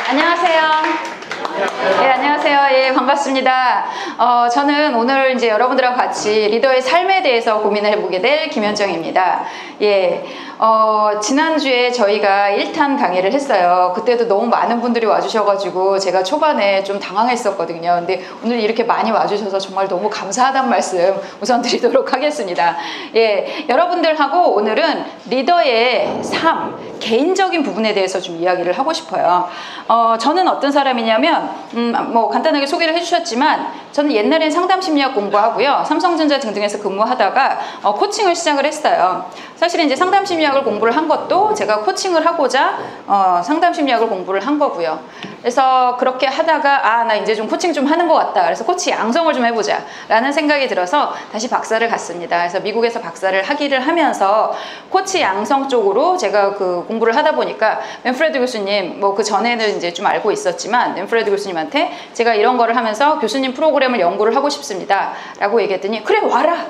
안녕하세요. 네, 안녕하세요. 예, 반갑습니다. 저는 오늘 이제 여러분들하고 같이 리더의 삶에 대해서 고민을 해보게 될 김현정입니다. 예, 지난주에 저희가 1탄 강의를 했어요. 그때도 너무 많은 분들이 와주셔가지고 제가 초반에 좀 당황했었거든요. 근데 오늘 이렇게 많이 와주셔서 정말 너무 감사하다는 말씀 우선 드리도록 하겠습니다. 예, 여러분들하고 오늘은 리더의 삶, 개인적인 부분에 대해서 좀 이야기를 하고 싶어요. 저는 어떤 사람이냐면 뭐 간단하게 소개를 해주셨지만 저는 옛날엔 상담심리학 공부하고요, 삼성전자 등등에서 근무하다가 코칭을 시작을 했어요. 사실은 이제 상담심리학을 공부를 한 것도 제가 코칭을 하고자 상담심리학을 공부를 한 거고요. 그래서 그렇게 하다가 나 이제 좀 코칭 좀 하는 것 같다. 그래서 코치 양성을 좀 해보자 라는 생각이 들어서 다시 박사를 갔습니다. 그래서 미국에서 박사를 학위를 하면서 코치 양성 쪽으로 제가 그 공부를 하다 보니까 맨프레드 교수님, 뭐 그 전에는 이제 좀 알고 있었지만 맨프레드 교수님한테 제가 이런 거를 하면서 교수님 프로그램을 연구를 하고 싶습니다 라고 얘기했더니 그래 와라,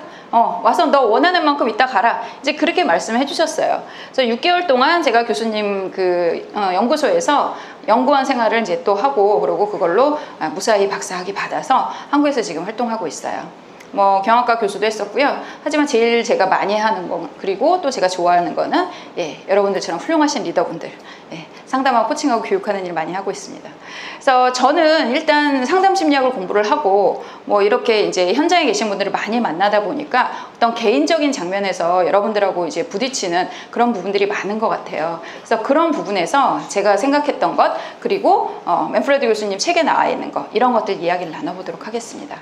와서 너 원하는 만큼 이따 가라, 이제 그렇게 말씀해 주셨어요. 그래서 6개월 동안 제가 교수님 그 연구소에서 연구원 생활을 이제 또 하고, 그러고 그걸로 무사히 박사학위 받아서 한국에서 지금 활동하고 있어요. 뭐 경영학과 교수도 했었고요. 하지만 제일 제가 많이 하는 거, 그리고 또 제가 좋아하는 거는 여러분들처럼 훌륭하신 리더분들 상담하고 코칭하고 교육하는 일 많이 하고 있습니다. 그래서 저는 일단 상담심리학을 공부를 하고 뭐 이렇게 이제 현장에 계신 분들을 많이 만나다 보니까 어떤 개인적인 장면에서 여러분들하고 이제 부딪히는 그런 부분들이 많은 것 같아요. 그래서 그런 부분에서 제가 생각했던 것, 그리고 맨프레드 교수님 책에 나와 있는 것, 이런 것들 이야기를 나눠보도록 하겠습니다.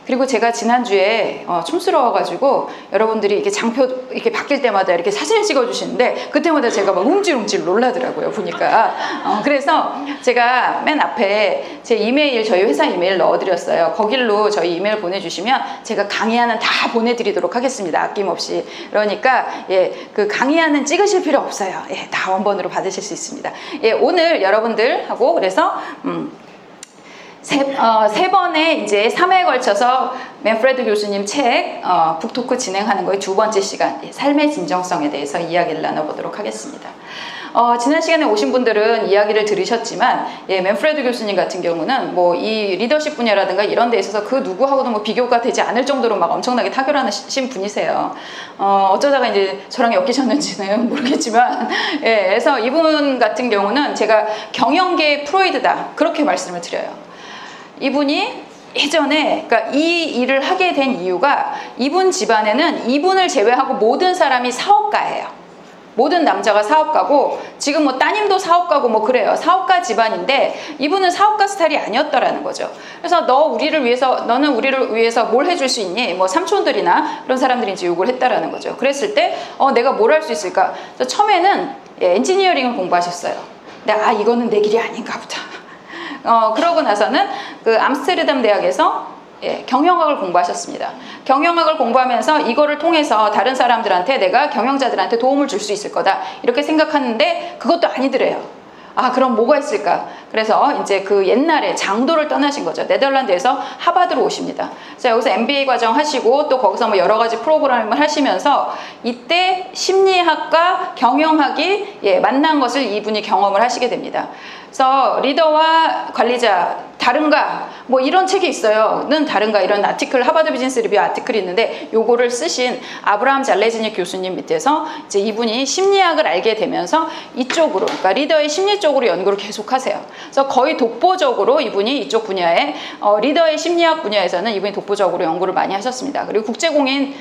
그리고 제가 지난주에 촌스러워가지고 여러분들이 이렇게 장표 이렇게 바뀔 때마다 이렇게 사진을 찍어주시는데 그때마다 제가 막 움찔움찔 놀라더라고요, 보니까. 그래서 제가 맨 앞에 제 이메일, 저희 회사 이메일 넣어드렸어요. 거길로 저희 이메일 보내주시면 제가 강의하는 다 보내드리도록 하겠습니다, 아낌없이. 그러니까 그 강의하는 찍으실 필요 없어요. 다 원본으로 받으실 수 있습니다. 오늘 여러분들하고 그래서 세 번의 이제 3회에 걸쳐서 맨프레드 교수님 책 북토크 진행하는 거의 두 번째 시간, 삶의 진정성에 대해서 이야기를 나눠보도록 하겠습니다. 지난 시간에 오신 분들은 이야기를 들으셨지만 맨프레드 교수님 같은 경우는 뭐 이 리더십 분야라든가 이런 데 있어서 그 누구하고도 뭐 비교가 되지 않을 정도로 막 엄청나게 탁월하신 분이세요. 어쩌다가 이제 저랑 엮이셨는지는 모르겠지만 그래서 이분 같은 경우는 제가 경영계의 프로이드다, 그렇게 말씀을 드려요. 이분이 예전에, 그러니까 이 일을 하게 된 이유가 이분 집안에는 이분을 제외하고 모든 사람이 사업가예요. 모든 남자가 사업가고, 지금 뭐 따님도 사업가고 뭐 그래요. 사업가 집안인데 이분은 사업가 스타일이 아니었더라는 거죠. 그래서 너는 우리를 위해서 뭘 해줄 수 있니? 뭐 삼촌들이나 그런 사람들이 이제 요구를 했다라는 거죠. 그랬을 때 내가 뭘 할 수 있을까? 그래서 처음에는 엔지니어링을 공부하셨어요. 근데 이거는 내 길이 아닌가 보다. 그러고 나서는 그 암스테르담 대학에서 경영학을 공부하셨습니다. 경영학을 공부하면서 이거를 통해서 다른 사람들한테, 내가 경영자들한테 도움을 줄 수 있을 거다, 이렇게 생각하는데 그것도 아니더래요. 그럼 뭐가 있을까? 그래서 이제 그 옛날에 장도를 떠나신 거죠. 네덜란드에서 하버드로 오십니다. 그래서 여기서 MBA 과정 하시고 또 거기서 뭐 여러 가지 프로그램을 하시면서 이때 심리학과 경영학이 만난 것을 이분이 경험을 하시게 됩니다. 그래서 리더와 관리자 다른가, 뭐 이런 책이 있어요. 는 다른가, 이런 아티클, 하버드 비즈니스 리뷰 아티클이 있는데 요거를 쓰신 아브라함 잘레지니 교수님 밑에서 이제 이분이 심리학을 알게 되면서 이쪽으로, 그러니까 리더의 심리 쪽으로 연구를 계속 하세요. 그래서 거의 독보적으로 이분이 이쪽 분야에 리더의 심리학 분야에서는 이분이 독보적으로 연구를 많이 하셨습니다. 그리고 국제공인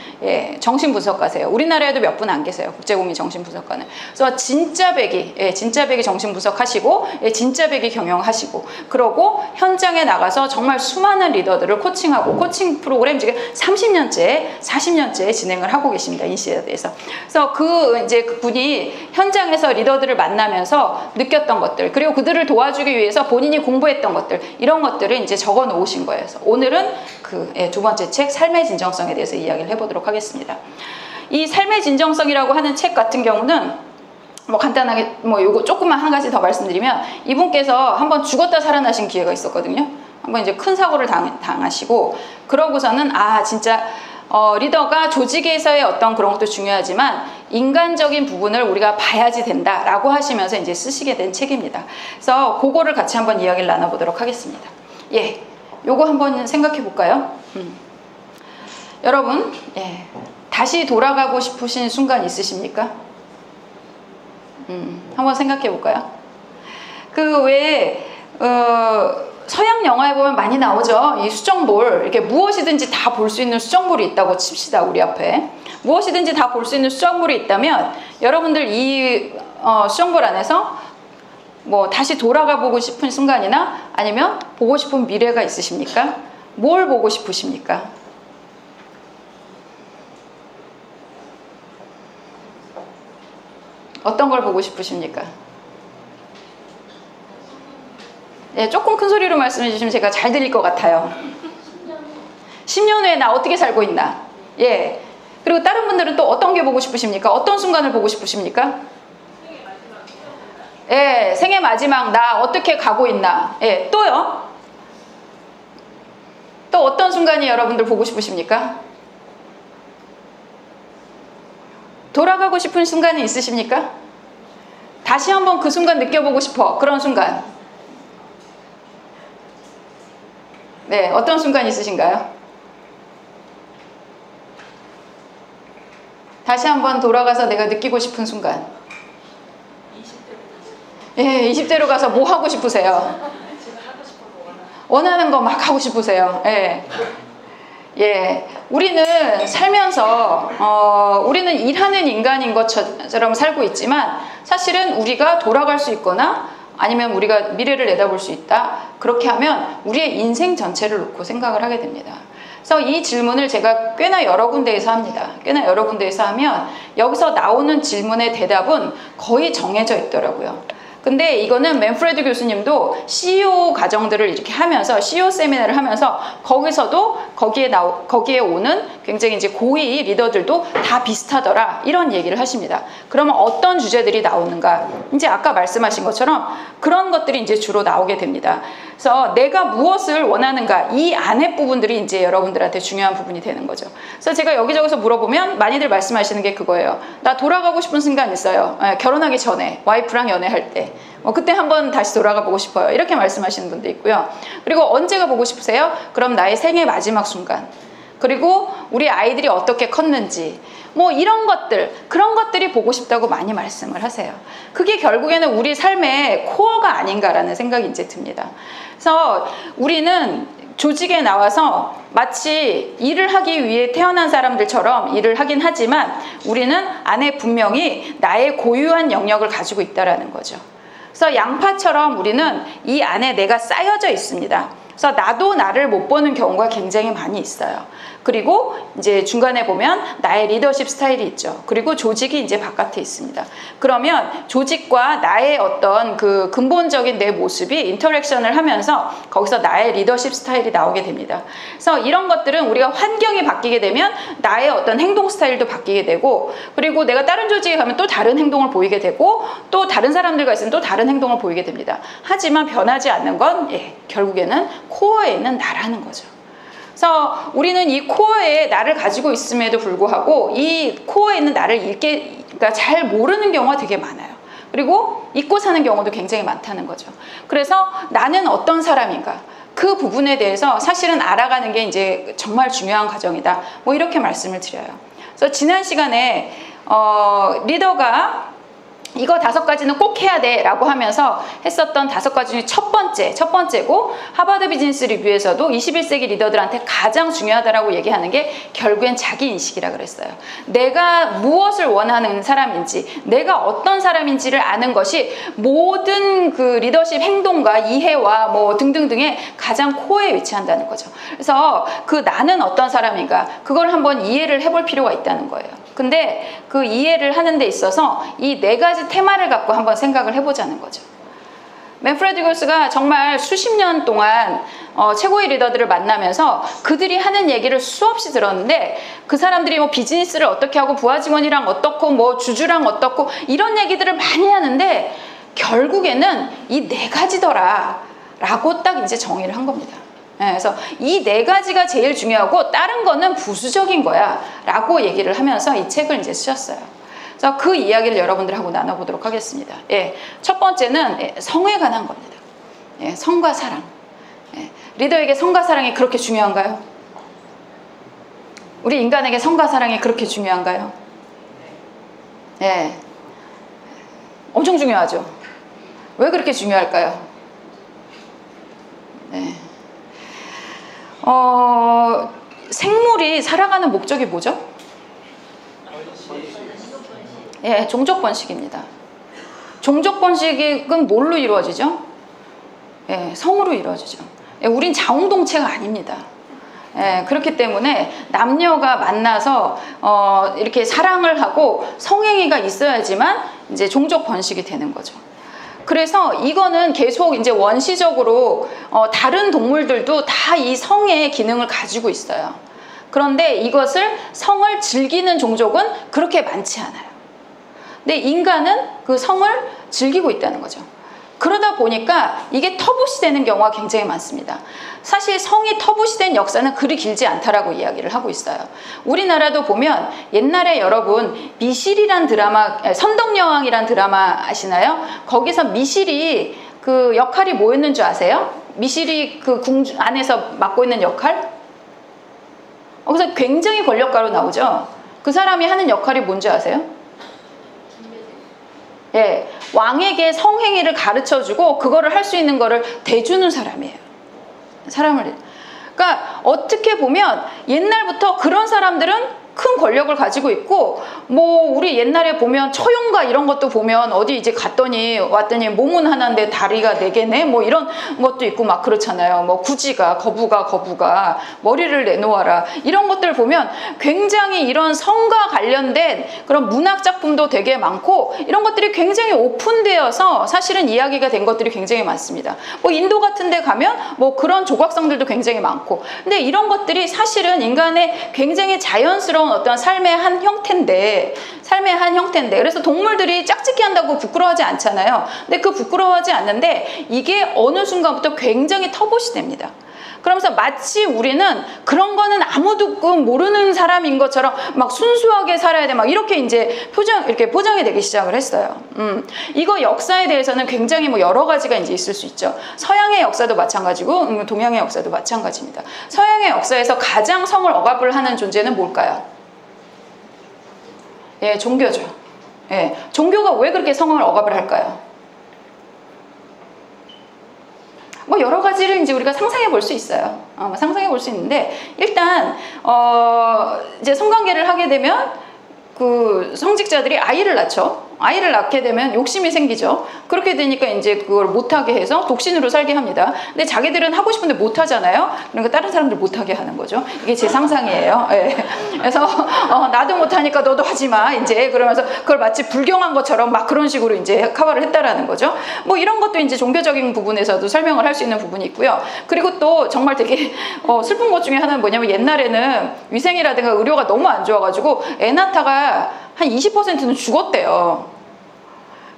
정신분석가세요. 우리나라에도 몇 분 안 계세요, 국제공인 정신분석가는. 그래서 진짜 배기 정신분석하시고 진짜 배기 경영하시고, 그러고 현장에 나가서 정말 수많은 리더들을 코칭하고, 코칭 프로그램 지금 30년째, 40년째 진행을 하고 계십니다, 인시에드에서. 그래서 그분이 현장에서 리더들을 만나면서 느꼈던 것들, 그리고 그들을 도와주기 위해서 본인이 공부했던 것들, 이런 것들을 이제 적어 놓으신 거예요. 그래서 오늘은 그 두 번째 책, 삶의 진정성에 대해서 이야기를 해보도록 하겠습니다. 이 삶의 진정성이라고 하는 책 같은 경우는 뭐 간단하게 요거 조금만 한 가지 더 말씀드리면, 이분께서 한번 죽었다 살아나신 기회가 있었거든요. 한번 이제 큰 사고를 당하시고, 그러고서는 진짜 리더가 조직에서의 어떤 그런 것도 중요하지만 인간적인 부분을 우리가 봐야지 된다라고 하시면서 이제 쓰시게 된 책입니다. 그래서 그거를 같이 한번 이야기를 나눠보도록 하겠습니다. 예, 요거 한번 생각해 볼까요? 여러분, 예, 다시 돌아가고 싶으신 순간 있으십니까? 한번 생각해 볼까요? 그 외에 서양 영화에 보면 많이 나오죠. 이 수정볼, 이렇게 무엇이든지 다 볼 수 있는 수정볼이 있다고 칩시다. 우리 앞에 무엇이든지 다 볼 수 있는 수정볼이 있다면 여러분들 이 수정볼 안에서 뭐 다시 돌아가 보고 싶은 순간이나 아니면 보고 싶은 미래가 있으십니까? 뭘 보고 싶으십니까? 어떤 걸 보고 싶으십니까? 예, 조금 큰 소리로 말씀해 주시면 제가 잘 들릴 것 같아요. 10년 후에 나 어떻게 살고 있나? 예. 그리고 다른 분들은 또 어떤 게 보고 싶으십니까? 어떤 순간을 보고 싶으십니까? 예, 생애 마지막 나 어떻게 가고 있나? 예, 또요? 또 어떤 순간이 여러분들 보고 싶으십니까? 돌아가고 싶은 순간이 있으십니까? 다시 한번 그 순간 느껴보고 싶어. 그런 순간. 네, 어떤 순간 있으신가요? 다시 한번 돌아가서 내가 느끼고 싶은 순간. 20대로 예, 20대로 가서 뭐 하고 싶으세요? 원하는 거 막 하고 싶으세요. 예. 예, 우리는 살면서 우리는 일하는 인간인 것처럼 살고 있지만 사실은 우리가 돌아갈 수 있거나 아니면 우리가 미래를 내다볼 수 있다. 그렇게 하면 우리의 인생 전체를 놓고 생각을 하게 됩니다. 그래서 이 질문을 제가 꽤나 여러 군데에서 합니다. 꽤나 여러 군데에서 하면 여기서 나오는 질문의 대답은 거의 정해져 있더라고요. 근데 이거는 맨프레드 교수님도 CEO 과정들을 이렇게 하면서 CEO 세미나를 하면서 거기서도 거기에 오는 굉장히 이제 고위 리더들도 다 비슷하더라 이런 얘기를 하십니다. 그러면 어떤 주제들이 나오는가? 이제 아까 말씀하신 것처럼 그런 것들이 이제 주로 나오게 됩니다. 그래서 내가 무엇을 원하는가 이 안의 부분들이 이제 여러분들한테 중요한 부분이 되는 거죠. 그래서 제가 여기저기서 물어보면 많이들 말씀하시는 게 그거예요. 나 돌아가고 싶은 순간 있어요. 결혼하기 전에 와이프랑 연애할 때. 그때 한번 다시 돌아가 보고 싶어요. 이렇게 말씀하시는 분도 있고요. 그리고 언제가 보고 싶으세요? 그럼 나의 생애 마지막 순간. 그리고 우리 아이들이 어떻게 컸는지 뭐 이런 것들 그런 것들이 보고 싶다고 많이 말씀을 하세요. 그게 결국에는 우리 삶의 코어가 아닌가라는 생각이 이제 듭니다. 그래서 우리는 조직에 나와서 마치 일을 하기 위해 태어난 사람들처럼 일을 하긴 하지만 우리는 안에 분명히 나의 고유한 영역을 가지고 있다는 거죠. 그래서 양파처럼 우리는 이 안에 내가 쌓여져 있습니다. 그래서 나도 나를 못 보는 경우가 굉장히 많이 있어요. 그리고 이제 중간에 보면 나의 리더십 스타일이 있죠. 그리고 조직이 이제 바깥에 있습니다. 그러면 조직과 나의 어떤 그 근본적인 내 모습이 인터랙션을 하면서 거기서 나의 리더십 스타일이 나오게 됩니다. 그래서 이런 것들은 우리가 환경이 바뀌게 되면 나의 어떤 행동 스타일도 바뀌게 되고 그리고 내가 다른 조직에 가면 또 다른 행동을 보이게 되고 또 다른 사람들과 있으면 또 다른 행동을 보이게 됩니다. 하지만 변하지 않는 건 결국에는 코어에 있는 나라는 거죠. 그래서 우리는 이 코어에 나를 가지고 있음에도 불구하고 이 코어에 있는 나를 그러니까 잘 모르는 경우가 되게 많아요. 그리고 잊고 사는 경우도 굉장히 많다는 거죠. 그래서 나는 어떤 사람인가 그 부분에 대해서 사실은 알아가는 게 이제 정말 중요한 과정이다. 뭐 이렇게 말씀을 드려요. 그래서 지난 시간에 리더가 이거 5가지는 꼭 해야 돼 라고 하면서 했었던 5가지 중에 첫 번째고 하버드 비즈니스 리뷰에서도 21세기 리더들한테 가장 중요하다라고 얘기하는 게 결국엔 자기 인식이라 그랬어요. 내가 무엇을 원하는 사람인지 내가 어떤 사람인지를 아는 것이 모든 그 리더십 행동과 이해와 뭐 등등등의 가장 코어에 위치한다는 거죠. 그래서 그 나는 어떤 사람인가 그걸 한번 이해를 해볼 필요가 있다는 거예요. 근데 그 이해를 하는 데 있어서 이 4가지 테마를 갖고 한번 생각을 해보자는 거죠. 맨프레드 교수가 정말 수십 년 동안 최고의 리더들을 만나면서 그들이 하는 얘기를 수없이 들었는데 그 사람들이 뭐 비즈니스를 어떻게 하고 부하 직원이랑 어떻고 뭐 주주랑 어떻고 이런 얘기들을 많이 하는데 결국에는 이 4가지더라 라고 딱 이제 정의를 한 겁니다. 그래서 이 네 가지가 제일 중요하고 다른 거는 부수적인 거야 라고 얘기를 하면서 이 책을 이제 쓰셨어요. 그래서 그 이야기를 여러분들하고 나눠보도록 하겠습니다. 예, 첫 번째는 성에 관한 겁니다. 예, 성과 사랑. 예, 리더에게 성과 사랑이 그렇게 중요한가요? 우리 인간에게 성과 사랑이 그렇게 중요한가요? 예, 엄청 중요하죠. 왜 그렇게 중요할까요? 네. 생물이 살아가는 목적이 뭐죠? 예, 종족 번식입니다. 종족 번식은 뭘로 이루어지죠? 예, 성으로 이루어지죠. 예, 우린 자웅동체가 아닙니다. 예, 그렇기 때문에 남녀가 만나서 이렇게 사랑을 하고 성행위가 있어야지만 이제 종족 번식이 되는 거죠. 그래서 이거는 계속 이제 원시적으로 다른 동물들도 다 이 성의 기능을 가지고 있어요. 그런데 이것을 성을 즐기는 종족은 그렇게 많지 않아요. 근데 인간은 그 성을 즐기고 있다는 거죠. 그러다 보니까 이게 터부시 되는 경우가 굉장히 많습니다. 사실 성이 터부시 된 역사는 그리 길지 않다라고 이야기를 하고 있어요. 우리나라도 보면 옛날에 여러분 미실이란 드라마, 선덕여왕이란 드라마 아시나요? 거기서 미실이 그 역할이 뭐였는 줄 아세요? 미실이 그 궁 안에서 맡고 있는 역할? 거기서 굉장히 권력가로 나오죠. 그 사람이 하는 역할이 뭔지 아세요? 예, 왕에게 성행위를 가르쳐주고 그거를 할 수 있는 거를 대주는 사람이에요. 그러니까 어떻게 보면 옛날부터 그런 사람들은 큰 권력을 가지고 있고, 뭐 우리 옛날에 보면 처용가 이런 것도 보면 어디 이제 갔더니 왔더니 몸은 하나인데 다리가 4개네 뭐 이런 것도 있고 막 그렇잖아요. 뭐 구지가 거부가 머리를 내놓아라 이런 것들 보면 굉장히 이런 성과 관련된 그런 문학 작품도 되게 많고, 이런 것들이 굉장히 오픈되어서 사실은 이야기가 된 것들이 굉장히 많습니다. 뭐 인도 같은 데 가면 뭐 그런 조각상들도 굉장히 많고, 근데 이런 것들이 사실은 인간의 굉장히 자연스러운 어떤 삶의 한 형태인데 그래서 동물들이 짝짓기 한다고 부끄러워하지 않잖아요. 근데 그 부끄러워하지 않는데 이게 어느 순간부터 굉장히 터봇이 됩니다. 그러면서 마치 우리는 그런 거는 아무도 모르는 사람인 것처럼 막 순수하게 살아야 돼 막 이렇게 이제 이렇게 포장이 되기 시작을 했어요. 이거 역사에 대해서는 굉장히 뭐 여러 가지가 이제 있을 수 있죠. 서양의 역사도 마찬가지고 동양의 역사도 마찬가지입니다. 서양의 역사에서 가장 성을 억압을 하는 존재는 뭘까요? 예, 종교죠. 예, 종교가 왜 그렇게 성을 억압을 할까요? 뭐 여러 가지를 이제 우리가 상상해 볼 수 있어요. 상상해 볼 수 있는데, 일단 이제 성관계를 하게 되면 그 성직자들이 아이를 낳죠. 아이를 낳게 되면 욕심이 생기죠. 그렇게 되니까 이제 그걸 못하게 해서 독신으로 살게 합니다. 근데 자기들은 하고 싶은데 못하잖아요. 그러니까 다른 사람들 못하게 하는 거죠. 이게 제 상상이에요. 예. 그래서 나도 못하니까 너도 하지 마. 이제 그러면서 그걸 마치 불경한 것처럼 막 그런 식으로 이제 커버를 했다라는 거죠. 뭐 이런 것도 이제 종교적인 부분에서도 설명을 할 수 있는 부분이 있고요. 그리고 또 정말 되게 슬픈 것 중에 하나는 뭐냐면, 옛날에는 위생이라든가 의료가 너무 안 좋아가지고 애 낳다가 한 20%는 죽었대요.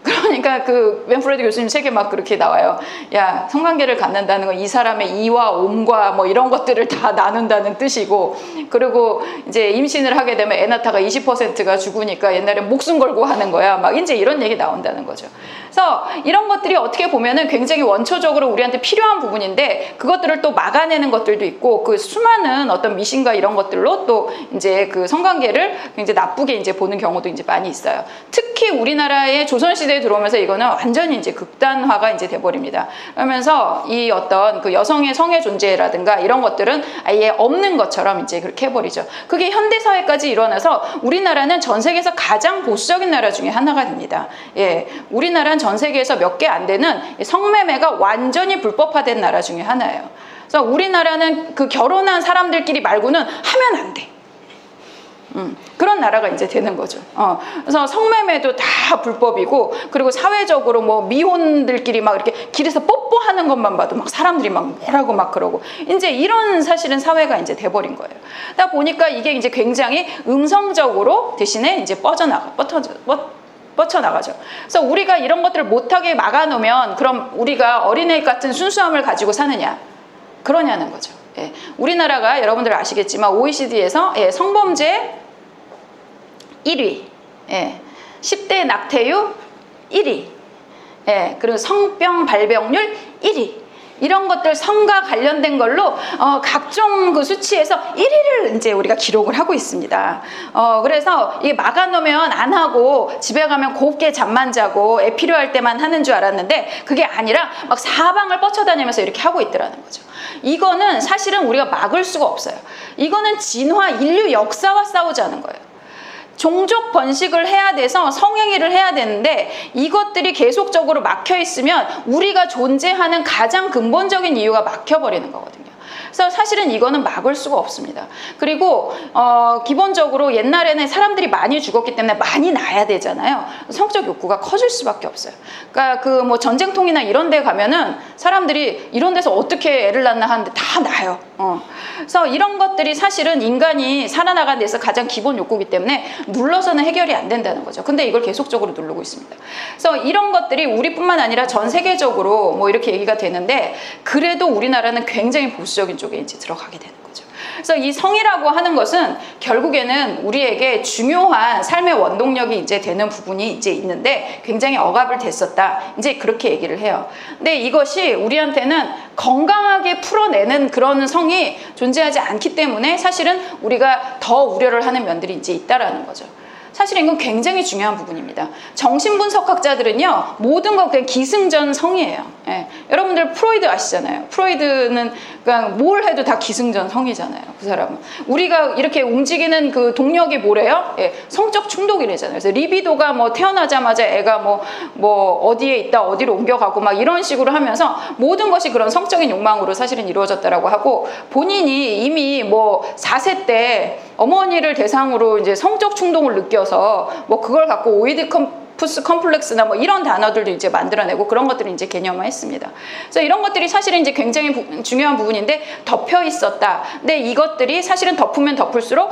그러니까 그 맨프레드 교수님 책에 막 그렇게 나와요. 야, 성관계를 갖는다는 건 이 사람의 이와 옴과 뭐 이런 것들을 다 나눈다는 뜻이고, 그리고 이제 임신을 하게 되면 애 낳다가 20%가 죽으니까 옛날에 목숨 걸고 하는 거야. 막 이제 이런 얘기 나온다는 거죠. 그래서 이런 것들이 어떻게 보면은 굉장히 원초적으로 우리한테 필요한 부분인데, 그것들을 또 막아내는 것들도 있고, 그 수많은 어떤 미신과 이런 것들로 또 이제 그 성관계를 굉장히 나쁘게 이제 보는 경우도 이제 많이 있어요. 특히 우리나라의 조선시대에 들어오면서 이거는 완전히 이제 극단화가 이제 돼버립니다. 그러면서 이 어떤 그 여성의 성의 존재라든가 이런 것들은 아예 없는 것처럼 이제 그렇게 해버리죠. 그게 현대사회까지 일어나서 우리나라는 전 세계에서 가장 보수적인 나라 중에 하나가 됩니다. 예, 우리나라는 전 세계에서 몇 개 안 되는 성매매가 완전히 불법화된 나라 중에 하나예요. 그래서 우리나라는 그 결혼한 사람들끼리 말고는 하면 안 돼. 그런 나라가 이제 되는 거죠. 그래서 성매매도 다 불법이고, 그리고 사회적으로 뭐 미혼들끼리 막 이렇게 길에서 뽀뽀하는 것만 봐도 막 사람들이 막 뭐라고 막 그러고, 이제 이런 사실은 사회가 이제 돼버린 거예요. 그러다 보니까 이게 이제 굉장히 음성적으로 대신에 이제 뻗쳐나가죠. 그래서 우리가 이런 것들을 못하게 막아놓으면 그럼 우리가 어린애 같은 순수함을 가지고 사느냐? 그러냐는 거죠. 예. 우리나라가 여러분들 아시겠지만 OECD에서 예, 성범죄 1위, 예. 10대 낙태율 1위, 예. 그리고 성병 발병률 1위. 이런 것들 성과 관련된 걸로 각종 그 수치에서 1위를 이제 우리가 기록을 하고 있습니다. 그래서 이게 막아놓으면 안 하고 집에 가면 곱게 잠만 자고 애 필요할 때만 하는 줄 알았는데 그게 아니라 막 사방을 뻗쳐다니면서 이렇게 하고 있더라는 거죠. 이거는 사실은 우리가 막을 수가 없어요. 이거는 진화, 인류 역사와 싸우자는 거예요. 종족 번식을 해야 돼서 성행위를 해야 되는데 이것들이 계속적으로 막혀 있으면 우리가 존재하는 가장 근본적인 이유가 막혀버리는 거거든요. 그래서 사실은 이거는 막을 수가 없습니다. 그리고 기본적으로 옛날에는 사람들이 많이 죽었기 때문에 많이 낳아야 되잖아요. 성적 욕구가 커질 수밖에 없어요. 그러니까 그 뭐 전쟁통이나 이런 데 가면은 사람들이 이런 데서 어떻게 애를 낳나 하는데 다 낳아요. 그래서 이런 것들이 사실은 인간이 살아나가는 데서 가장 기본 욕구이기 때문에 눌러서는 해결이 안 된다는 거죠. 근데 이걸 계속적으로 누르고 있습니다. 그래서 이런 것들이 우리뿐만 아니라 전 세계적으로 뭐 이렇게 얘기가 되는데 그래도 우리나라는 굉장히 보수적인 쪽에 이제 들어가게 되는 거죠. 그래서 이 성이라고 하는 것은 결국에는 우리에게 중요한 삶의 원동력이 이제 되는 부분이 이제 있는데 굉장히 억압을 됐었다. 이제 그렇게 얘기를 해요. 근데 이것이 우리한테는 건강하게 풀어내는 그런 성이 존재하지 않기 때문에 사실은 우리가 더 우려를 하는 면들이 이제 있다라는 거죠. 사실 이건 굉장히 중요한 부분입니다. 정신분석학자들은요, 모든 건 그냥 기승전 성이에요. 예. 여러분들 프로이드 아시잖아요. 프로이드는 그냥 뭘 해도 다 기승전 성이잖아요. 그 사람은. 우리가 이렇게 움직이는 그 동력이 뭐래요? 예. 성적 충동이래잖아요. 그래서 리비도가 뭐 태어나자마자 애가 뭐 어디에 있다, 어디로 옮겨가고 막 이런 식으로 하면서 모든 것이 그런 성적인 욕망으로 사실은 이루어졌다라고 하고 본인이 이미 뭐 4세 때 어머니를 대상으로 이제 성적 충동을 느껴서 뭐 그걸 갖고 오이디푸스 컴플렉스나 뭐 이런 단어들도 이제 만들어내고 그런 것들을 이제 개념화했습니다. 그래서 이런 것들이 사실은 이제 굉장히 중요한 부분인데 덮여 있었다. 근데 이것들이 사실은 덮으면 덮을수록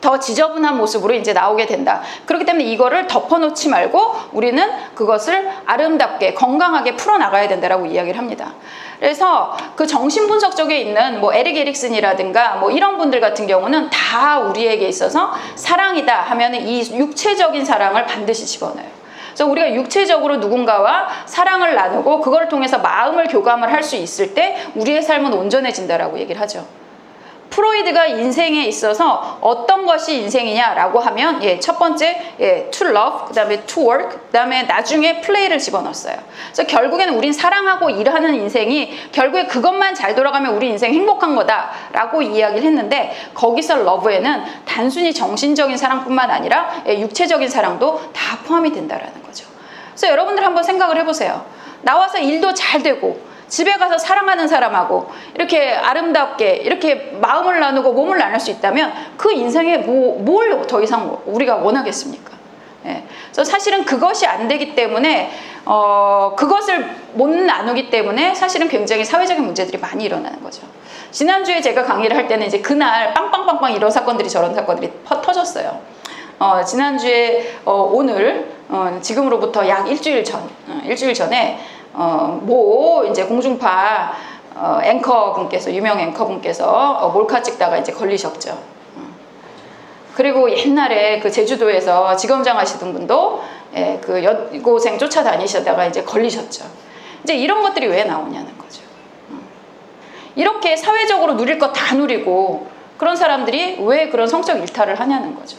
더 지저분한 모습으로 이제 나오게 된다. 그렇기 때문에 이거를 덮어놓지 말고 우리는 그것을 아름답게 건강하게 풀어나가야 된다라고 이야기를 합니다. 그래서 그 정신분석 쪽에 있는 뭐 에릭 에릭슨이라든가 뭐 이런 분들 같은 경우는 다 우리에게 있어서 사랑이다 하면은 이 육체적인 사랑을 반드시 집어넣어요. 그래서 우리가 육체적으로 누군가와 사랑을 나누고 그걸 통해서 마음을 교감을 할 수 있을 때 우리의 삶은 온전해진다라고 얘기를 하죠. 프로이드가 인생에 있어서 어떤 것이 인생이냐라고 하면 첫 번째 to love, 그다음에 to work, 그다음에 나중에 play를 집어넣었어요. 그래서 결국에는 우린 사랑하고 일하는 인생이 결국에 그것만 잘 돌아가면 우리 인생 행복한 거다라고 이야기를 했는데 거기서 love에는 단순히 정신적인 사랑뿐만 아니라 육체적인 사랑도 다 포함이 된다라는 거죠. 그래서 여러분들 한번 생각을 해보세요. 나와서 일도 잘 되고 집에 가서 사랑하는 사람하고 이렇게 아름답게 이렇게 마음을 나누고 몸을 나눌 수 있다면 그 인생에 뭘 더 이상 우리가 원하겠습니까? 그래서 사실은 그것이 안 되기 때문에 그것을 못 나누기 때문에 사실은 굉장히 사회적인 문제들이 많이 일어나는 거죠. 지난주에 제가 강의를 할 때는 이제 그날 빵빵빵빵 이런 사건들이 저런 사건들이 터졌어요. 지난주에 오늘 지금으로부터 약 일주일 전에 이제 공중파 앵커분께서 유명 앵커분께서 몰카 찍다가 이제 걸리셨죠. 그리고 옛날에 그 제주도에서 지검장 하시던 분도 그 여고생 쫓아다니시다가 이제 걸리셨죠. 이제 이런 것들이 왜 나오냐는 거죠. 이렇게 사회적으로 누릴 거 다 누리고 그런 사람들이 왜 그런 성적 일탈을 하냐는 거죠.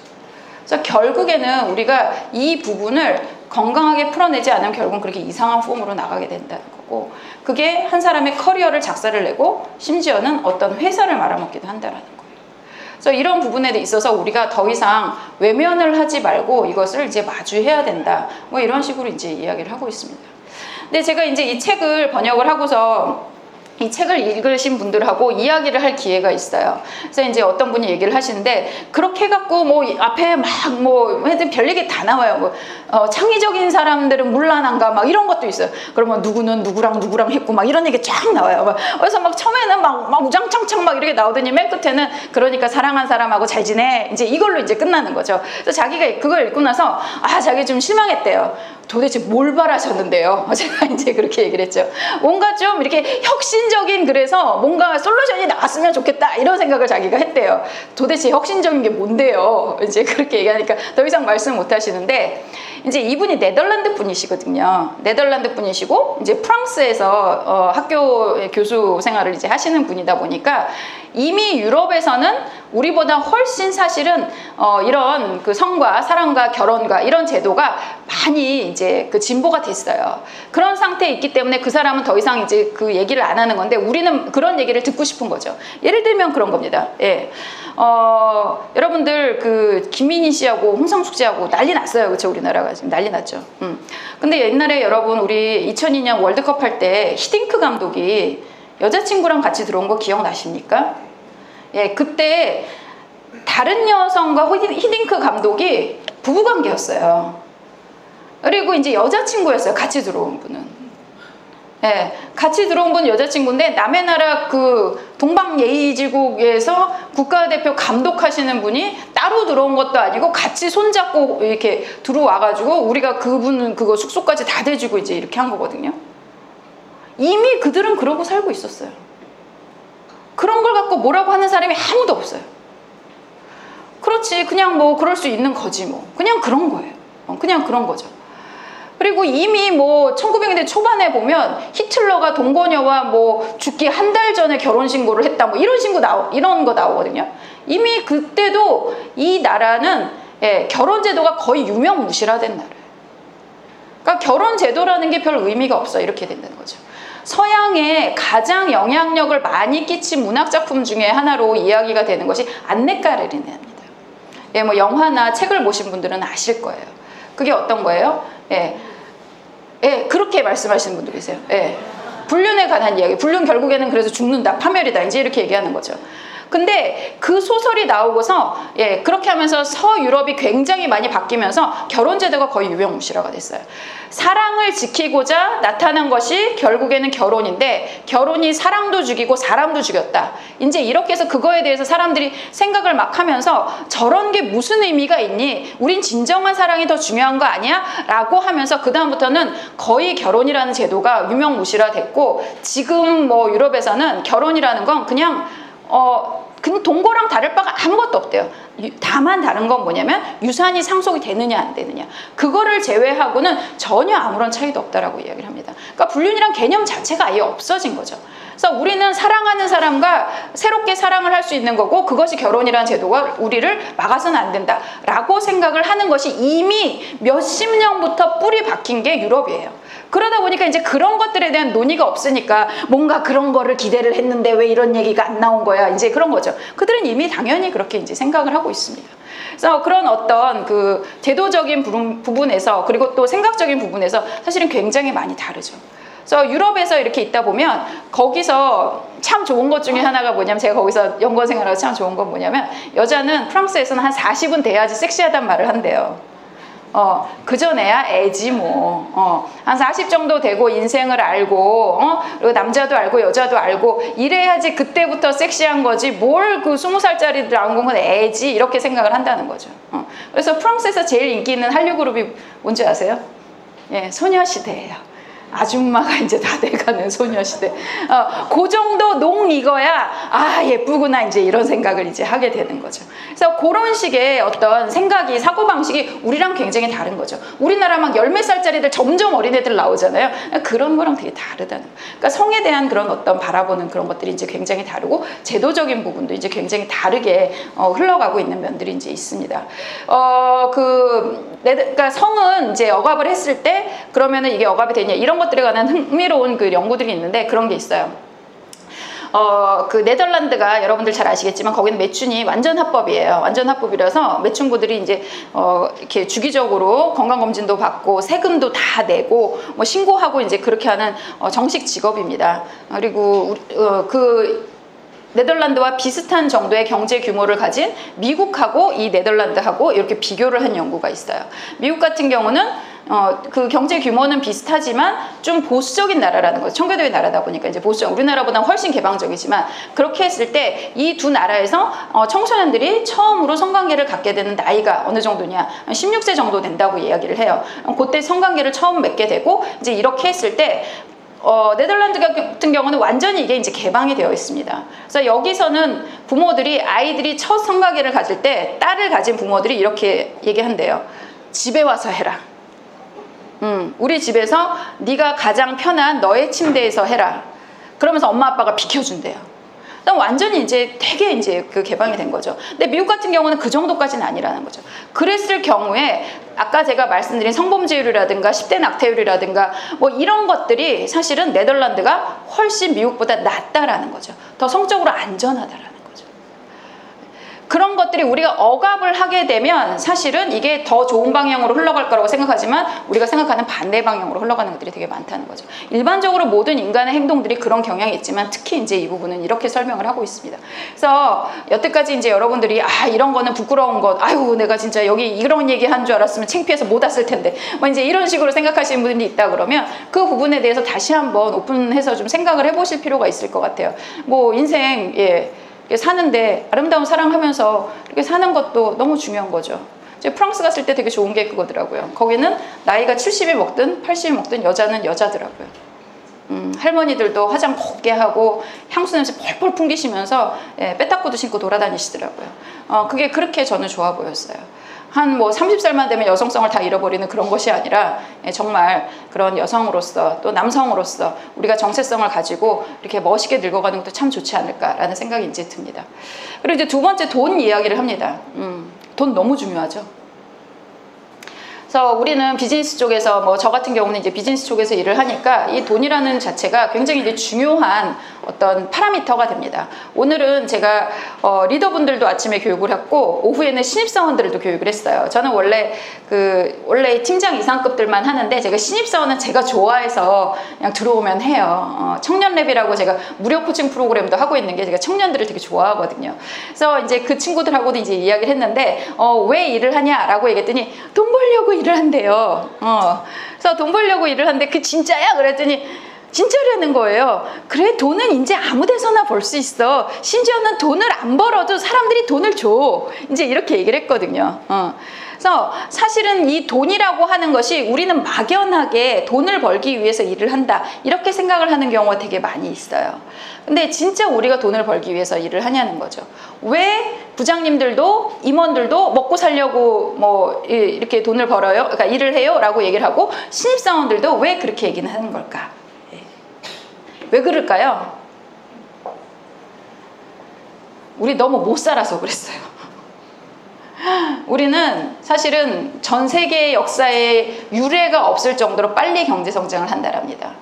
그래서 결국에는 우리가 이 부분을 건강하게 풀어내지 않으면 결국은 그렇게 이상한 폼으로 나가게 된다는 거고 그게 한 사람의 커리어를 작살을 내고 심지어는 어떤 회사를 말아먹기도 한다는 거예요. 그래서 이런 부분에 있어서 우리가 더 이상 외면을 하지 말고 이것을 이제 마주해야 된다. 뭐 이런 식으로 이제 이야기를 하고 있습니다. 근데 제가 이제 이 책을 번역을 하고서 이 책을 읽으신 분들하고 이야기를 할 기회가 있어요. 그래서 이제 어떤 분이 얘기를 하시는데 그렇게 해갖고 뭐 앞에 막 뭐 하여튼 별얘기 다 나와요. 뭐 창의적인 사람들은 물란한가 막 이런 것도 있어요. 그러면 누구는 누구랑 했고 막 이런 얘기 쫙 나와요. 그래서 막 처음에는 막 우장창창 막 이렇게 나오더니 맨 끝에는 그러니까 사랑한 사람하고 잘 지내 이제 이걸로 이제 끝나는 거죠. 그래서 자기가 그걸 읽고 나서 자기 좀 실망했대요. 도대체 뭘 바라셨는데요? 제가 이제 그렇게 얘기를 했죠. 뭔가 좀 이렇게 혁신적인, 그래서 뭔가 솔루션이 나왔으면 좋겠다 이런 생각을 자기가 했대요. 도대체 혁신적인 게 뭔데요? 이제 그렇게 얘기하니까 더 이상 말씀 못 하시는데, 이제 이분이 네덜란드 분이시거든요. 네덜란드 분이시고 이제 프랑스에서 학교 교수 생활을 이제 하시는 분이다 보니까 이미 유럽에서는 우리보다 훨씬 사실은 이런 그 성과 사랑과 결혼과 이런 제도가 많이 이제 그 진보가 됐어요. 그런 상태에 있기 때문에 그 사람은 더 이상 이제 그 얘기를 안 하는 건데, 우리는 그런 얘기를 듣고 싶은 거죠. 예를 들면 그런 겁니다. 예. 여러분들 그 김민희 씨하고 홍상숙 씨하고 난리 났어요. 그렇죠? 우리나라가 지금 난리 났죠. 근데 옛날에 여러분 우리 2002년 월드컵 할 때 히딩크 감독이 여자친구랑 같이 들어온 거 기억나십니까? 예, 그때 다른 여성과 히딩크 감독이 부부관계였어요. 그리고 이제 여자친구였어요. 같이 들어온 분은. 예, 같이 들어온 분은 여자친구인데 남의 나라 그 동방예의지국에서 국가대표 감독하시는 분이 따로 들어온 것도 아니고 같이 손잡고 이렇게 들어와가지고 우리가 그분 그거 숙소까지 다 대주고 이제 이렇게 한 거거든요. 이미 그들은 그러고 살고 있었어요. 그런 걸 갖고 뭐라고 하는 사람이 아무도 없어요. 그렇지, 그냥 뭐 그럴 수 있는 거지 뭐. 그냥 그런 거예요. 그냥 그런 거죠. 그리고 이미 뭐 1900년대 초반에 보면 히틀러가 동거녀와 뭐 죽기 한 달 전에 결혼신고를 했다 뭐 이런 거 나오거든요. 이미 그때도 이 나라는 결혼제도가 거의 유명무실화된 나라예요. 그러니까 결혼제도라는 게 별 의미가 없어, 이렇게 된다는 거죠. 서양에 가장 영향력을 많이 끼친 문학작품 중에 하나로 이야기가 되는 것이 안네 까레리네입니다. 예, 뭐 영화나 책을 보신 분들은 아실 거예요. 그게 어떤 거예요? 예, 그렇게 말씀하시는 분도 계세요. 예, 불륜에 관한 이야기. 불륜 결국에는 그래서 죽는다, 파멸이다, 이제 이렇게 얘기하는 거죠. 근데 그 소설이 나오고서 그렇게 하면서 서유럽이 굉장히 많이 바뀌면서 결혼제도가 거의 유명무실화가 됐어요. 사랑을 지키고자 나타난 것이 결국에는 결혼인데, 결혼이 사랑도 죽이고 사람도 죽였다. 이제 이렇게 해서 그거에 대해서 사람들이 생각을 막 하면서 저런 게 무슨 의미가 있니? 우린 진정한 사랑이 더 중요한 거 아니야? 라고 하면서 그 다음부터는 거의 결혼이라는 제도가 유명무실화 됐고, 지금 뭐 유럽에서는 결혼이라는 건 그냥 동거랑 다를 바가 아무것도 없대요. 다만 다른 건 뭐냐면 유산이 상속이 되느냐 안 되느냐, 그거를 제외하고는 전혀 아무런 차이도 없다라고 이야기를 합니다. 그러니까 불륜이란 개념 자체가 아예 없어진 거죠. 그래서 우리는 사랑하는 사람과 새롭게 사랑을 할 수 있는 거고, 그것이 결혼이라는 제도가 우리를 막아서는 안 된다라고 생각을 하는 것이 이미 몇십 년부터 뿌리 박힌 게 유럽이에요. 그러다 보니까 이제 그런 것들에 대한 논의가 없으니까 뭔가 그런 거를 기대를 했는데 왜 이런 얘기가 안 나온 거야, 이제 그런 거죠. 그들은 이미 당연히 그렇게 이제 생각을 하고 있습니다. 그래서 그런 어떤 그 제도적인 부분에서, 그리고 또 생각적인 부분에서 사실은 굉장히 많이 다르죠. 그래서 유럽에서 이렇게 있다 보면 거기서 참 좋은 것 중에 하나가 뭐냐면, 제가 거기서 연구원 생활하고 참 좋은 건 뭐냐면, 여자는 프랑스에서는 한 40은 돼야지 섹시하단 말을 한대요. 그전에야 애지 뭐. 한 40 정도 되고 인생을 알고, 그리고 남자도 알고 여자도 알고 이래야지 그때부터 섹시한 거지, 뭘 그 20살짜리들 나온 건 애지, 이렇게 생각을 한다는 거죠. 그래서 프랑스에서 제일 인기 있는 한류 그룹이 뭔지 아세요? 예, 소녀시대예요. 아줌마가 이제 다 돼가는 소녀시대. 그 정도 농 익어야 아 예쁘구나, 이제 이런 생각을 이제 하게 되는 거죠. 그래서 그런 식의 어떤 생각이, 사고방식이 우리랑 굉장히 다른 거죠. 우리나라 막 10몇 살짜리들 점점 어린애들 나오잖아요. 그런 거랑 되게 다르다는 거예요. 그러니까 성에 대한 그런 어떤 바라보는 그런 것들이 이제 굉장히 다르고, 제도적인 부분도 이제 굉장히 다르게 흘러가고 있는 면들이 이제 있습니다. 그러니까 성은 이제 억압을 했을 때 그러면은 이게 억압이 되냐, 이런 것들에 관한 흥미로운 그 연구들이 있는데, 그런 게 있어요. 그 네덜란드가 여러분들 잘 아시겠지만 거기는 매춘이 완전 합법이에요. 완전 합법이라서 매춘부들이 이제 이렇게 주기적으로 건강검진도 받고 세금도 다 내고 뭐 신고하고 이제 그렇게 하는 정식 직업입니다. 그리고 그 네덜란드와 비슷한 정도의 경제 규모를 가진 미국하고 이 네덜란드하고 이렇게 비교를 한 연구가 있어요. 미국 같은 경우는 그 경제 규모는 비슷하지만 좀 보수적인 나라라는 거죠. 청교도의 나라다 보니까 이제 보수적, 우리나라보다 훨씬 개방적이지만 그렇게 했을 때 이 두 나라에서 청소년들이 처음으로 성관계를 갖게 되는 나이가 어느 정도냐, 16세 정도 된다고 이야기를 해요. 그때 성관계를 처음 맺게 되고 이제 이렇게 했을 때 네덜란드 같은 경우는 완전히 이게 이제 개방이 되어 있습니다. 그래서 여기서는 부모들이 아이들이 첫 성관계를 가질 때 딸을 가진 부모들이 이렇게 얘기한대요. 집에 와서 해라. 우리 집에서 네가 가장 편한 너의 침대에서 해라. 그러면서 엄마 아빠가 비켜준대요. 완전히 이제 되게 이제 그 개방이 된 거죠. 근데 미국 같은 경우는 그 정도까지는 아니라는 거죠. 그랬을 경우에 아까 제가 말씀드린 성범죄율이라든가 10대 낙태율이라든가 뭐 이런 것들이 사실은 네덜란드가 훨씬 미국보다 낫다라는 거죠. 더 성적으로 안전하다라는 거죠. 그런 것들이 우리가 억압을 하게 되면 사실은 이게 더 좋은 방향으로 흘러갈 거라고 생각하지만 우리가 생각하는 반대 방향으로 흘러가는 것들이 되게 많다는 거죠. 일반적으로 모든 인간의 행동들이 그런 경향이 있지만 특히 이제 이 부분은 이렇게 설명을 하고 있습니다. 그래서 여태까지 이제 여러분들이 이런 거는 부끄러운 것, 아유 내가 진짜 여기 이런 얘기 한 줄 알았으면 창피해서 못 왔을 텐데 뭐 이제 이런 식으로 생각하시는 분들이 있다 그러면 그 부분에 대해서 다시 한번 오픈해서 좀 생각을 해보실 필요가 있을 것 같아요. 뭐 인생 사는데 아름다운 사랑하면서 이렇게 사는 것도 너무 중요한 거죠. 이제 프랑스 갔을 때 되게 좋은 게 그거더라고요. 거기는 나이가 70이 먹든 80이 먹든 여자는 여자더라고요. 할머니들도 화장 곱게 하고 향수 냄새 펄펄 풍기시면서 빼딱구도 신고 돌아다니시더라고요. 그게 그렇게 저는 좋아 보였어요. 한 뭐 30살만 되면 여성성을 다 잃어버리는 그런 것이 아니라 정말 그런 여성으로서 또 남성으로서 우리가 정체성을 가지고 이렇게 멋있게 늙어가는 것도 참 좋지 않을까라는 생각이 이제 듭니다. 그리고 이제 두 번째 돈 이야기를 합니다. 돈 너무 중요하죠. 그래서 우리는 비즈니스 쪽에서 뭐 저 같은 경우는 이제 비즈니스 쪽에서 일을 하니까 이 돈이라는 자체가 굉장히 이제 중요한 어떤 파라미터가 됩니다. 오늘은 제가 리더분들도 아침에 교육을 했고 오후에는 신입사원들도 교육을 했어요. 저는 원래 팀장 이상급들만 하는데 제가 신입사원은 제가 좋아해서 그냥 들어오면 해요. 청년랩이라고 제가 무료 코칭 프로그램도 하고 있는 게 제가 청년들을 되게 좋아하거든요. 그래서 이제 그 친구들하고도 이제 이야기를 했는데 왜 일을 하냐라고 얘기했더니 돈 벌려고 일을 한대요. 그래서 돈 벌려고 일을 하는데 그 진짜야? 그랬더니 진짜라는 거예요. 그래, 돈은 이제 아무 데서나 벌 수 있어. 심지어는 돈을 안 벌어도 사람들이 돈을 줘. 이제 이렇게 얘기를 했거든요. 그래서 사실은 이 돈이라고 하는 것이 우리는 막연하게 돈을 벌기 위해서 일을 한다. 이렇게 생각을 하는 경우가 되게 많이 있어요. 근데 진짜 우리가 돈을 벌기 위해서 일을 하냐는 거죠. 왜 부장님들도 임원들도 먹고 살려고 뭐 이렇게 돈을 벌어요? 그러니까 일을 해요? 라고 얘기를 하고 신입사원들도 왜 그렇게 얘기는 하는 걸까? 왜 그럴까요? 우리 너무 못 살아서 그랬어요. 우리는 사실은 전 세계 역사에 유례가 없을 정도로 빨리 경제 성장을 한다랍니다.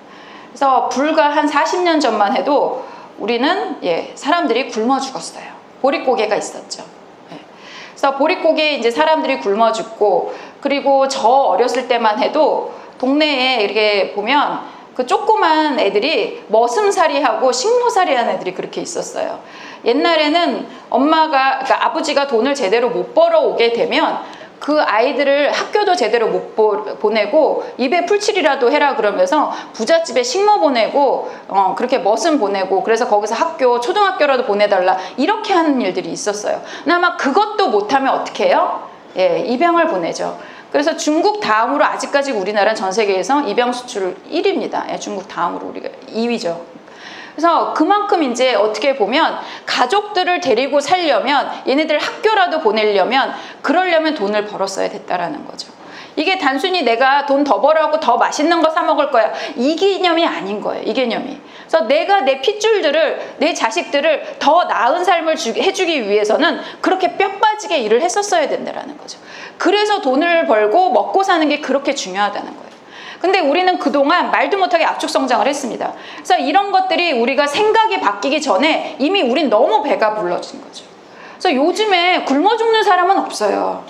그래서 불과 한 40년 전만 해도 우리는 사람들이 굶어 죽었어요. 보릿고개가 있었죠. 그래서 보릿고개에 이제 사람들이 굶어 죽고, 그리고 저 어렸을 때만 해도 동네에 이렇게 보면 그 조그만 애들이 머슴살이하고 식모살이하는 애들이 그렇게 있었어요. 옛날에는 그러니까 아버지가 돈을 제대로 못 벌어오게 되면 그 아이들을 학교도 제대로 못 보내고 입에 풀칠이라도 해라 그러면서 부잣집에 식모 보내고 그렇게 머슴 보내고, 그래서 거기서 초등학교라도 보내달라 이렇게 하는 일들이 있었어요. 근데 아마 그것도 못하면 어떻게 해요? 입양을 보내죠. 그래서 중국 다음으로 아직까지 우리나라는 전 세계에서 입양 수출 1위입니다. 중국 다음으로 우리가 2위죠. 그래서 그만큼 이제 어떻게 보면 가족들을 데리고 살려면, 얘네들 학교라도 보내려면, 그러려면 돈을 벌었어야 됐다라는 거죠. 이게 단순히 내가 돈 더 벌어갖고 더 맛있는 거 사 먹을 거야, 이 개념이 아닌 거예요. 이 개념이. 그래서 내가 내 핏줄들을, 내 자식들을 더 나은 삶을 해주기 위해서는 그렇게 뼈 빠지게 일을 했었어야 된다라는 거죠. 그래서 돈을 벌고 먹고 사는 게 그렇게 중요하다는 거예요. 근데 우리는 그동안 말도 못하게 압축 성장을 했습니다. 그래서 이런 것들이 우리가 생각이 바뀌기 전에 이미 우린 너무 배가 불러진 거죠. 그래서 요즘에 굶어 죽는 사람은 없어요.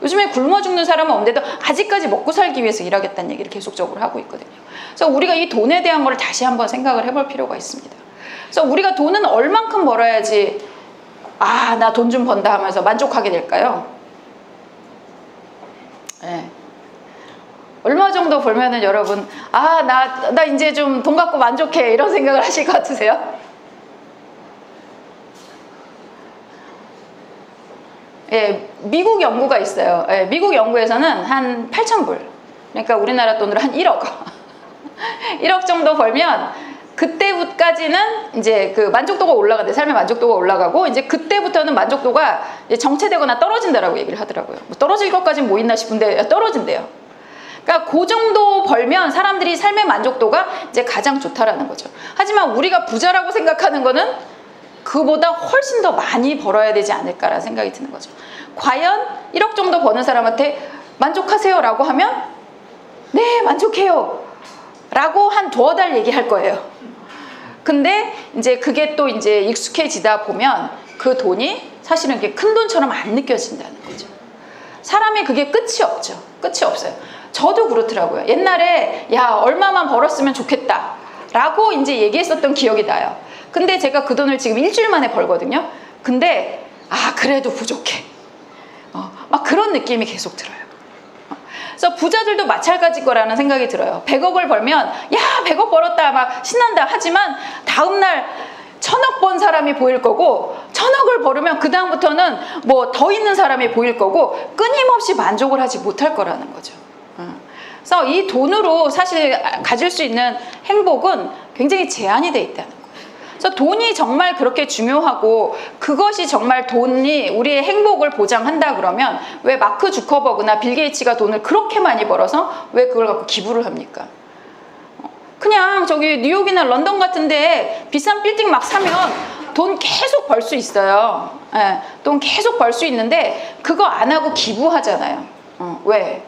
요즘에 굶어 죽는 사람은 없는데도 아직까지 먹고 살기 위해서 일하겠다는 얘기를 계속적으로 하고 있거든요. 그래서 우리가 이 돈에 대한 걸 다시 한번 생각을 해볼 필요가 있습니다. 그래서 우리가 돈은 얼만큼 벌어야지 나 돈 좀 번다 하면서 만족하게 될까요? 얼마 정도 벌면은 여러분, 아, 나 이제 좀 돈 갖고 만족해, 이런 생각을 하실 것 같으세요? 예, 미국 연구가 있어요. 예, 미국 연구에서는 한 8,000불. 그러니까 우리나라 돈으로 한 1억. 1억 정도 벌면 그때까지는 이제 그 만족도가 올라가는데, 삶의 만족도가 올라가고, 이제 그때부터는 만족도가 이제 정체되거나 떨어진다라고 얘기를 하더라고요. 뭐 떨어질 것까지는 뭐 있나 싶은데 떨어진대요. 그러니까 그 정도 벌면 사람들이 삶의 만족도가 이제 가장 좋다라는 거죠. 하지만 우리가 부자라고 생각하는 거는 그보다 훨씬 더 많이 벌어야 되지 않을까라는 생각이 드는 거죠. 과연 1억 정도 버는 사람한테 만족하세요 라고 하면 네, 만족해요 라고 한 두어 달 얘기할 거예요. 근데 이제 그게 또 이제 익숙해지다 보면 그 돈이 사실은 이게 큰 돈처럼 안 느껴진다는 거죠. 사람의 그게 끝이 없죠. 끝이 없어요. 저도 그렇더라고요. 옛날에 야, 얼마만 벌었으면 좋겠다 라고 이제 얘기했었던 기억이 나요. 근데 제가 그 돈을 지금 일주일 만에 벌거든요. 근데 아, 그래도 부족해. 막 그런 느낌이 계속 들어요. 그래서 부자들도 마찬가지일 거라는 생각이 들어요. 100억을 벌면 야, 100억 벌었다 막 신난다 하지만 다음날 1000억 번 사람이 보일 거고, 1000억을 벌으면 그 다음부터는 뭐 더 있는 사람이 보일 거고, 끊임없이 만족을 하지 못할 거라는 거죠. 그래서 이 돈으로 사실 가질 수 있는 행복은 굉장히 제한이 돼 있다는 거예요. 그래서 돈이 정말 그렇게 중요하고 그것이 정말 돈이 우리의 행복을 보장한다 그러면 왜 마크 주커버그나 빌 게이츠가 돈을 그렇게 많이 벌어서 왜 그걸 갖고 기부를 합니까? 그냥 저기 뉴욕이나 런던 같은데 비싼 빌딩 막 사면 돈 계속 벌 수 있어요. 예, 돈 계속 벌 수 있는데 그거 안 하고 기부하잖아요. 왜?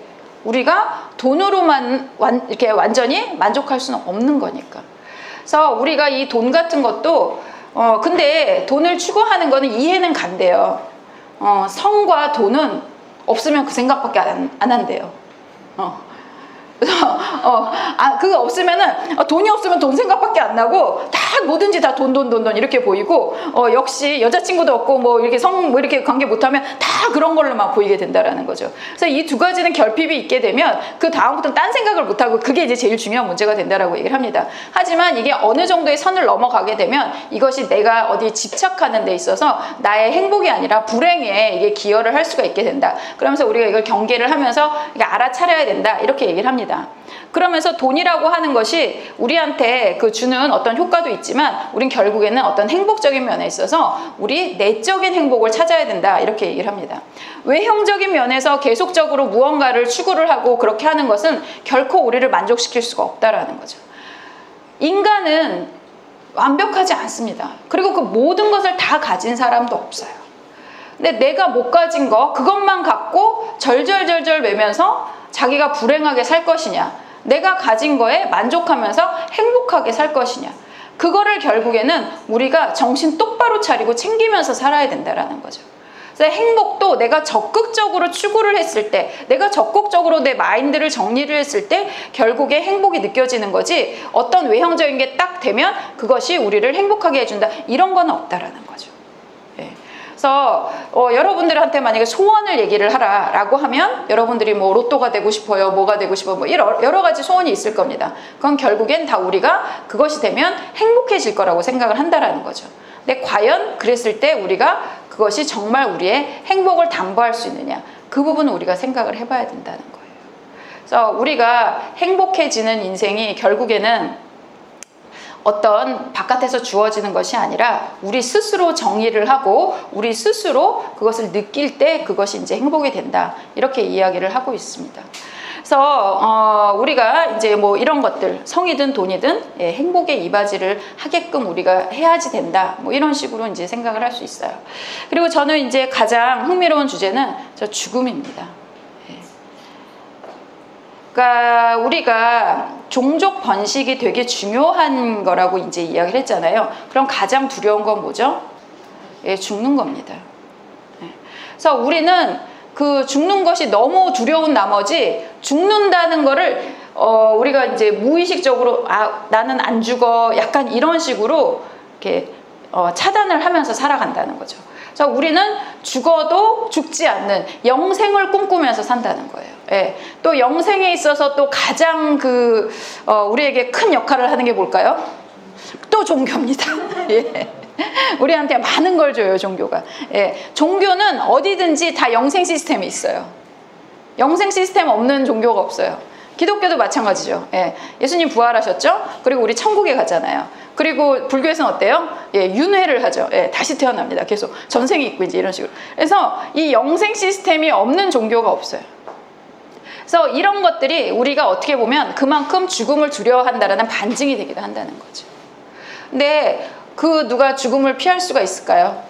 우리가 돈으로만 이렇게 완전히 만족할 수는 없는 거니까. 그래서 우리가 이 돈 같은 것도 근데 돈을 추구하는 거는 이해는 간대요. 성과 돈은 없으면 그 생각밖에 안 한대요. 그래서 그거 없으면은 돈이 없으면 돈 생각밖에 안 나고 다 뭐든지 다 돈 이렇게 보이고 역시 여자친구도 없고 뭐 이렇게 뭐 이렇게 관계 못하면 다 그런 걸로만 보이게 된다라는 거죠. 그래서 이 두 가지는 결핍이 있게 되면 그 다음부터는 딴 생각을 못하고 그게 이제 제일 중요한 문제가 된다라고 얘기를 합니다. 하지만 이게 어느 정도의 선을 넘어가게 되면 이것이 내가 어디에 집착하는 데 있어서 나의 행복이 아니라 불행에 이게 기여를 할 수가 있게 된다. 그러면서 우리가 이걸 경계를 하면서 알아차려야 된다 이렇게 얘기를 합니다. 그러면서 돈이라고 하는 것이 우리한테 그 주는 어떤 효과도 있지만 우린 결국에는 어떤 행복적인 면에 있어서 우리 내적인 행복을 찾아야 된다 이렇게 얘기를 합니다. 외형적인 면에서 계속적으로 무언가를 추구를 하고 그렇게 하는 것은 결코 우리를 만족시킬 수가 없다라는 거죠. 인간은 완벽하지 않습니다. 그리고 그 모든 것을 다 가진 사람도 없어요. 근데 내가 못 가진 거 그것만 갖고 절절절절 매면서 자기가 불행하게 살 것이냐, 내가 가진 거에 만족하면서 행복하게 살 것이냐, 그거를 결국에는 우리가 정신 똑바로 차리고 챙기면서 살아야 된다라는 거죠. 그래서 행복도 내가 적극적으로 추구를 했을 때, 내가 적극적으로 내 마인드를 정리를 했을 때 결국에 행복이 느껴지는 거지, 어떤 외형적인 게 딱 되면 그것이 우리를 행복하게 해준다 이런 건 없다라는 거죠. 그래서 여러분들한테 만약에 소원을 얘기를 하라라고 하면 여러분들이 뭐 로또가 되고 싶어요, 뭐가 되고 싶어요, 뭐 여러 가지 소원이 있을 겁니다. 그건 결국엔 다 우리가 그것이 되면 행복해질 거라고 생각을 한다라는 거죠. 근데 과연 그랬을 때 우리가 그것이 정말 우리의 행복을 담보할 수 있느냐, 그 부분은 우리가 생각을 해봐야 된다는 거예요. 그래서 우리가 행복해지는 인생이 결국에는 어떤 바깥에서 주어지는 것이 아니라 우리 스스로 정의를 하고 우리 스스로 그것을 느낄 때 그것이 이제 행복이 된다 이렇게 이야기를 하고 있습니다. 그래서 우리가 이제 뭐 이런 것들 성이든 돈이든 행복의 이바지를 하게끔 우리가 해야지 된다 뭐 이런 식으로 이제 생각을 할 수 있어요. 그리고 저는 이제 가장 흥미로운 주제는 저 죽음입니다. 그러니까 우리가 종족 번식이 되게 중요한 거라고 이제 이야기를 했잖아요. 그럼 가장 두려운 건 뭐죠? 죽는 겁니다. 그래서 우리는 그 죽는 것이 너무 두려운 나머지 죽는다는 거를 우리가 이제 무의식적으로 나는 안 죽어 약간 이런 식으로 이렇게 차단을 하면서 살아간다는 거죠. 그래서 우리는 죽어도 죽지 않는 영생을 꿈꾸면서 산다는 거예요. 예. 또 영생에 있어서 또 가장 우리에게 큰 역할을 하는 게 뭘까요? 또 종교입니다. 예. 우리한테 많은 걸 줘요, 종교가. 예. 종교는 어디든지 다 영생 시스템이 있어요. 영생 시스템 없는 종교가 없어요. 기독교도 마찬가지죠. 예. 예수님 부활하셨죠? 그리고 우리 천국에 가잖아요. 그리고 불교에서는 어때요? 예, 윤회를 하죠. 예, 다시 태어납니다. 계속 전생이 있고 이제 이런 식으로. 그래서 이 영생 시스템이 없는 종교가 없어요. 그래서 이런 것들이 우리가 어떻게 보면 그만큼 죽음을 두려워한다라는 반증이 되기도 한다는 거죠. 근데 누가 죽음을 피할 수가 있을까요?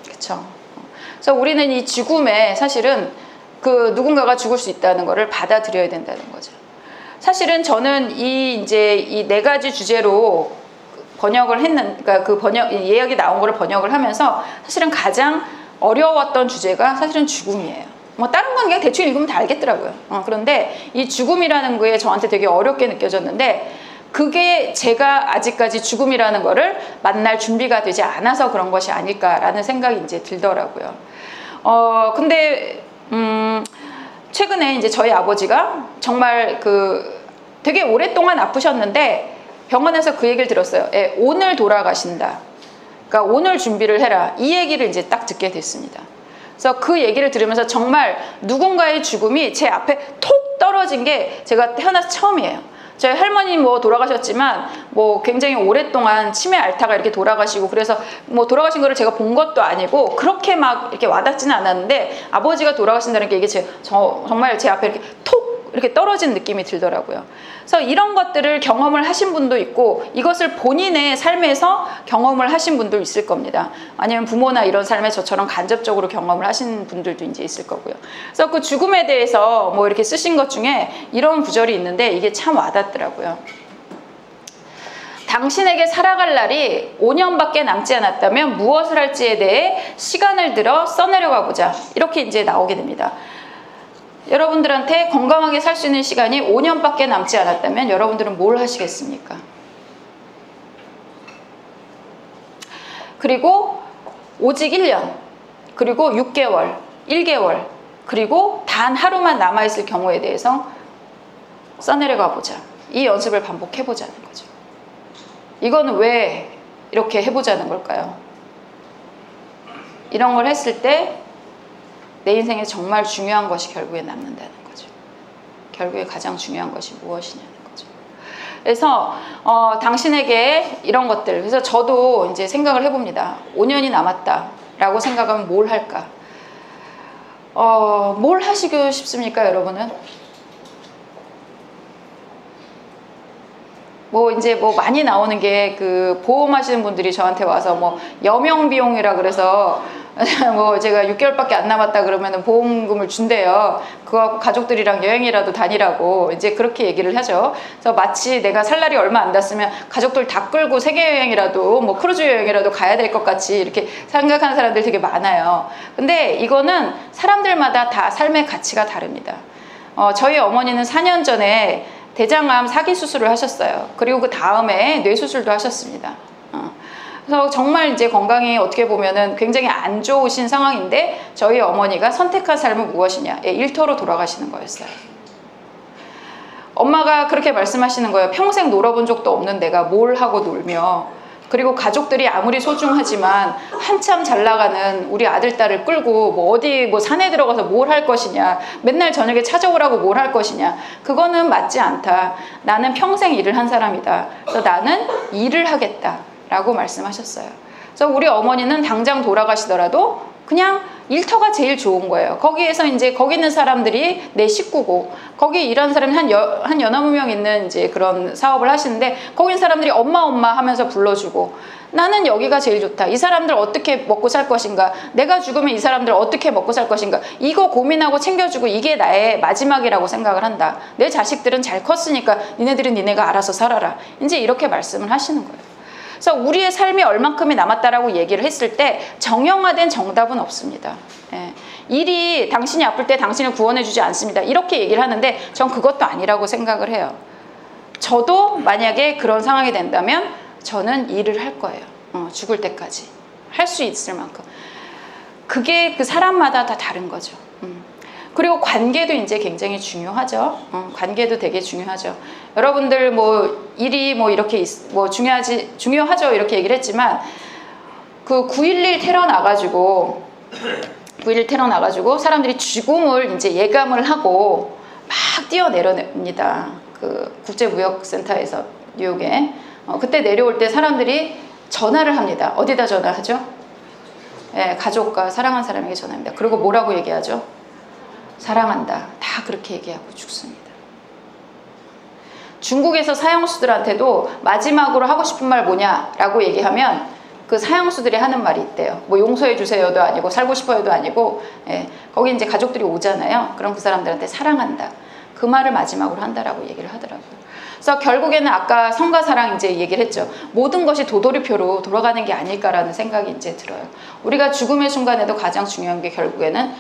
그렇죠. 그래서 우리는 이 죽음에 사실은 누군가가 죽을 수 있다는 것을 받아들여야 된다는 거죠. 사실은 저는 이 네 가지 주제로 번역을 그러니까 예약이 나온 거를 번역을 하면서 사실은 가장 어려웠던 주제가 사실은 죽음이에요. 뭐 다른 건 그냥 대충 읽으면 다 알겠더라고요. 그런데 이 죽음이라는 거에 저한테 되게 어렵게 느껴졌는데 그게 제가 아직까지 죽음이라는 거를 만날 준비가 되지 않아서 그런 것이 아닐까라는 생각이 이제 들더라고요. 근데 최근에 이제 저희 아버지가 정말 되게 오랫동안 아프셨는데 병원에서 그 얘기를 들었어요. 예, 오늘 돌아가신다. 그러니까 오늘 준비를 해라. 이 얘기를 이제 딱 듣게 됐습니다. 그래서 그 얘기를 들으면서 정말 누군가의 죽음이 제 앞에 톡 떨어진 게 제가 태어나서 처음이에요. 저희 할머니 돌아가셨지만 굉장히 오랫동안 치매 앓다가 이렇게 돌아가시고 그래서 돌아가신 거를 제가 본 것도 아니고 그렇게 막 이렇게 와닿지는 않았는데 아버지가 돌아가신다는 게 이게 정말 제 앞에 이렇게 톡 이렇게 떨어진 느낌이 들더라고요. 그래서 이런 것들을 경험을 하신 분도 있고 이것을 본인의 삶에서 경험을 하신 분도 있을 겁니다. 아니면 부모나 이런 삶에 저처럼 간접적으로 경험을 하신 분들도 이제 있을 거고요. 그래서 그 죽음에 대해서 이렇게 쓰신 것 중에 이런 구절이 있는데 이게 참 와닿더라고요. 당신에게 살아갈 날이 5년밖에 남지 않았다면 무엇을 할지에 대해 시간을 들어 써내려가 보자. 이렇게 이제 나오게 됩니다. 여러분들한테 건강하게 살 수 있는 시간이 5년밖에 남지 않았다면 여러분들은 뭘 하시겠습니까? 그리고 오직 1년, 그리고 6개월, 1개월, 그리고 단 하루만 남아있을 경우에 대해서 써내려가 보자. 이 연습을 반복해보자는 거죠. 이거는 왜 이렇게 해보자는 걸까요? 이런 걸 했을 때 내 인생에 정말 중요한 것이 결국에 남는다는 거죠. 결국에 가장 중요한 것이 무엇이냐는 거죠. 그래서 당신에게 이런 것들, 그래서 저도 이제 생각을 해봅니다. 5년이 남았다라고 생각하면 뭘 할까? 뭘 하시고 싶습니까, 여러분은? 많이 나오는 게 보험하시는 분들이 저한테 와서 여명 비용이라 그래서 제가 6개월밖에 안 남았다 그러면 보험금을 준대요. 그거 가족들이랑 여행이라도 다니라고 이제 그렇게 얘기를 하죠. 그래서 마치 내가 살 날이 얼마 안 됐으면 가족들 다 끌고 세계 여행이라도 크루즈 여행이라도 가야 될 것 같이 이렇게 생각하는 사람들이 되게 많아요. 근데 이거는 사람들마다 다 삶의 가치가 다릅니다. 저희 어머니는 4년 전에 대장암 사기 수술을 하셨어요. 그리고 그 다음에 뇌 수술도 하셨습니다. 그래서 정말 이제 건강이 어떻게 보면은 굉장히 안 좋으신 상황인데 저희 어머니가 선택한 삶은 무엇이냐? 일터로 돌아가시는 거였어요. 엄마가 그렇게 말씀하시는 거예요. 평생 놀아본 적도 없는 내가 뭘 하고 놀며, 그리고 가족들이 아무리 소중하지만 한참 잘 나가는 우리 아들, 딸을 끌고 어디 산에 들어가서 뭘 할 것이냐, 맨날 저녁에 찾아오라고 뭘 할 것이냐, 그거는 맞지 않다. 나는 평생 일을 한 사람이다. 그래서 나는 일을 하겠다 라고 말씀하셨어요. 그래서 우리 어머니는 당장 돌아가시더라도 그냥 일터가 제일 좋은 거예요. 거기에서 이제 거기 있는 사람들이 내 식구고, 거기 일하는 사람이 한 여나무 명 있는 이제 그런 사업을 하시는데 거기 있는 사람들이 엄마 하면서 불러주고, 나는 여기가 제일 좋다. 이 사람들 어떻게 먹고 살 것인가? 내가 죽으면 이 사람들 어떻게 먹고 살 것인가? 이거 고민하고 챙겨주고 이게 나의 마지막이라고 생각을 한다. 내 자식들은 잘 컸으니까 니네들은 니네가 알아서 살아라. 이제 이렇게 말씀을 하시는 거예요. 그래서 우리의 삶이 얼만큼이 남았다라고 얘기를 했을 때 정형화된 정답은 없습니다. 예. 일이 당신이 아플 때 당신을 구원해주지 않습니다. 이렇게 얘기를 하는데 전 그것도 아니라고 생각을 해요. 저도 만약에 그런 상황이 된다면 저는 일을 할 거예요. 죽을 때까지 할 수 있을 만큼. 그게 그 사람마다 다 다른 거죠. 그리고 관계도 이제 굉장히 중요하죠. 관계도 되게 중요하죠. 여러분들 뭐 일이 뭐 이렇게 뭐 중요하죠 이렇게 얘기를 했지만 그 9.11 테러 나가지고 사람들이 죽음을 이제 예감을 하고 막 뛰어내려옵니다. 그 국제무역센터에서 뉴욕에 그때 내려올 때 사람들이 전화를 합니다. 어디다 전화하죠? 네, 가족과 사랑하는 사람에게 전화합니다. 그리고 뭐라고 얘기하죠? 사랑한다. 다 그렇게 얘기하고 죽습니다. 중국에서 사형수들한테도 마지막으로 하고 싶은 말 뭐냐라고 얘기하면 그 사형수들이 하는 말이 있대요. 뭐 용서해 주세요도 아니고 살고 싶어요도 아니고 거기 이제 가족들이 오잖아요. 그럼 그 사람들한테 사랑한다. 그 말을 마지막으로 한다라고 얘기를 하더라고요. 그래서 결국에는 아까 성과 사랑 이제 얘기를 했죠. 모든 것이 도돌이표로 돌아가는 게 아닐까라는 생각이 이제 들어요. 우리가 죽음의 순간에도 가장 중요한 게 결국에는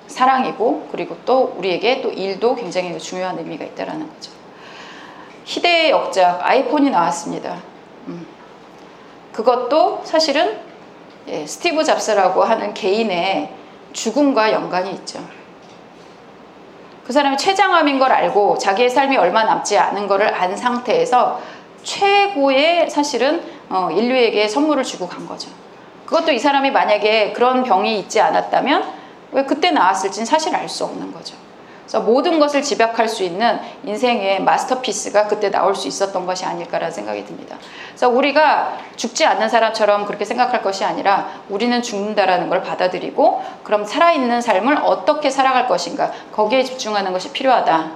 사랑이고 그리고 또 우리에게 또 일도 굉장히 중요한 의미가 있다라는 거죠. 희대의 역작 아이폰이 나왔습니다. 그것도 사실은 스티브 잡스라고 하는 개인의 죽음과 연관이 있죠. 그 사람이 췌장암인 걸 알고 자기의 삶이 얼마 남지 않은 거를 안 상태에서 최고의 사실은 인류에게 선물을 주고 간 거죠. 그것도 이 사람이 만약에 그런 병이 있지 않았다면 왜 그때 나왔을지는 사실 알 수 없는 거죠. 그래서 모든 것을 집약할 수 있는 인생의 마스터피스가 그때 나올 수 있었던 것이 아닐까라는 생각이 듭니다. 그래서 우리가 죽지 않는 사람처럼 그렇게 생각할 것이 아니라 우리는 죽는다라는 걸 받아들이고 그럼 살아있는 삶을 어떻게 살아갈 것인가 거기에 집중하는 것이 필요하다.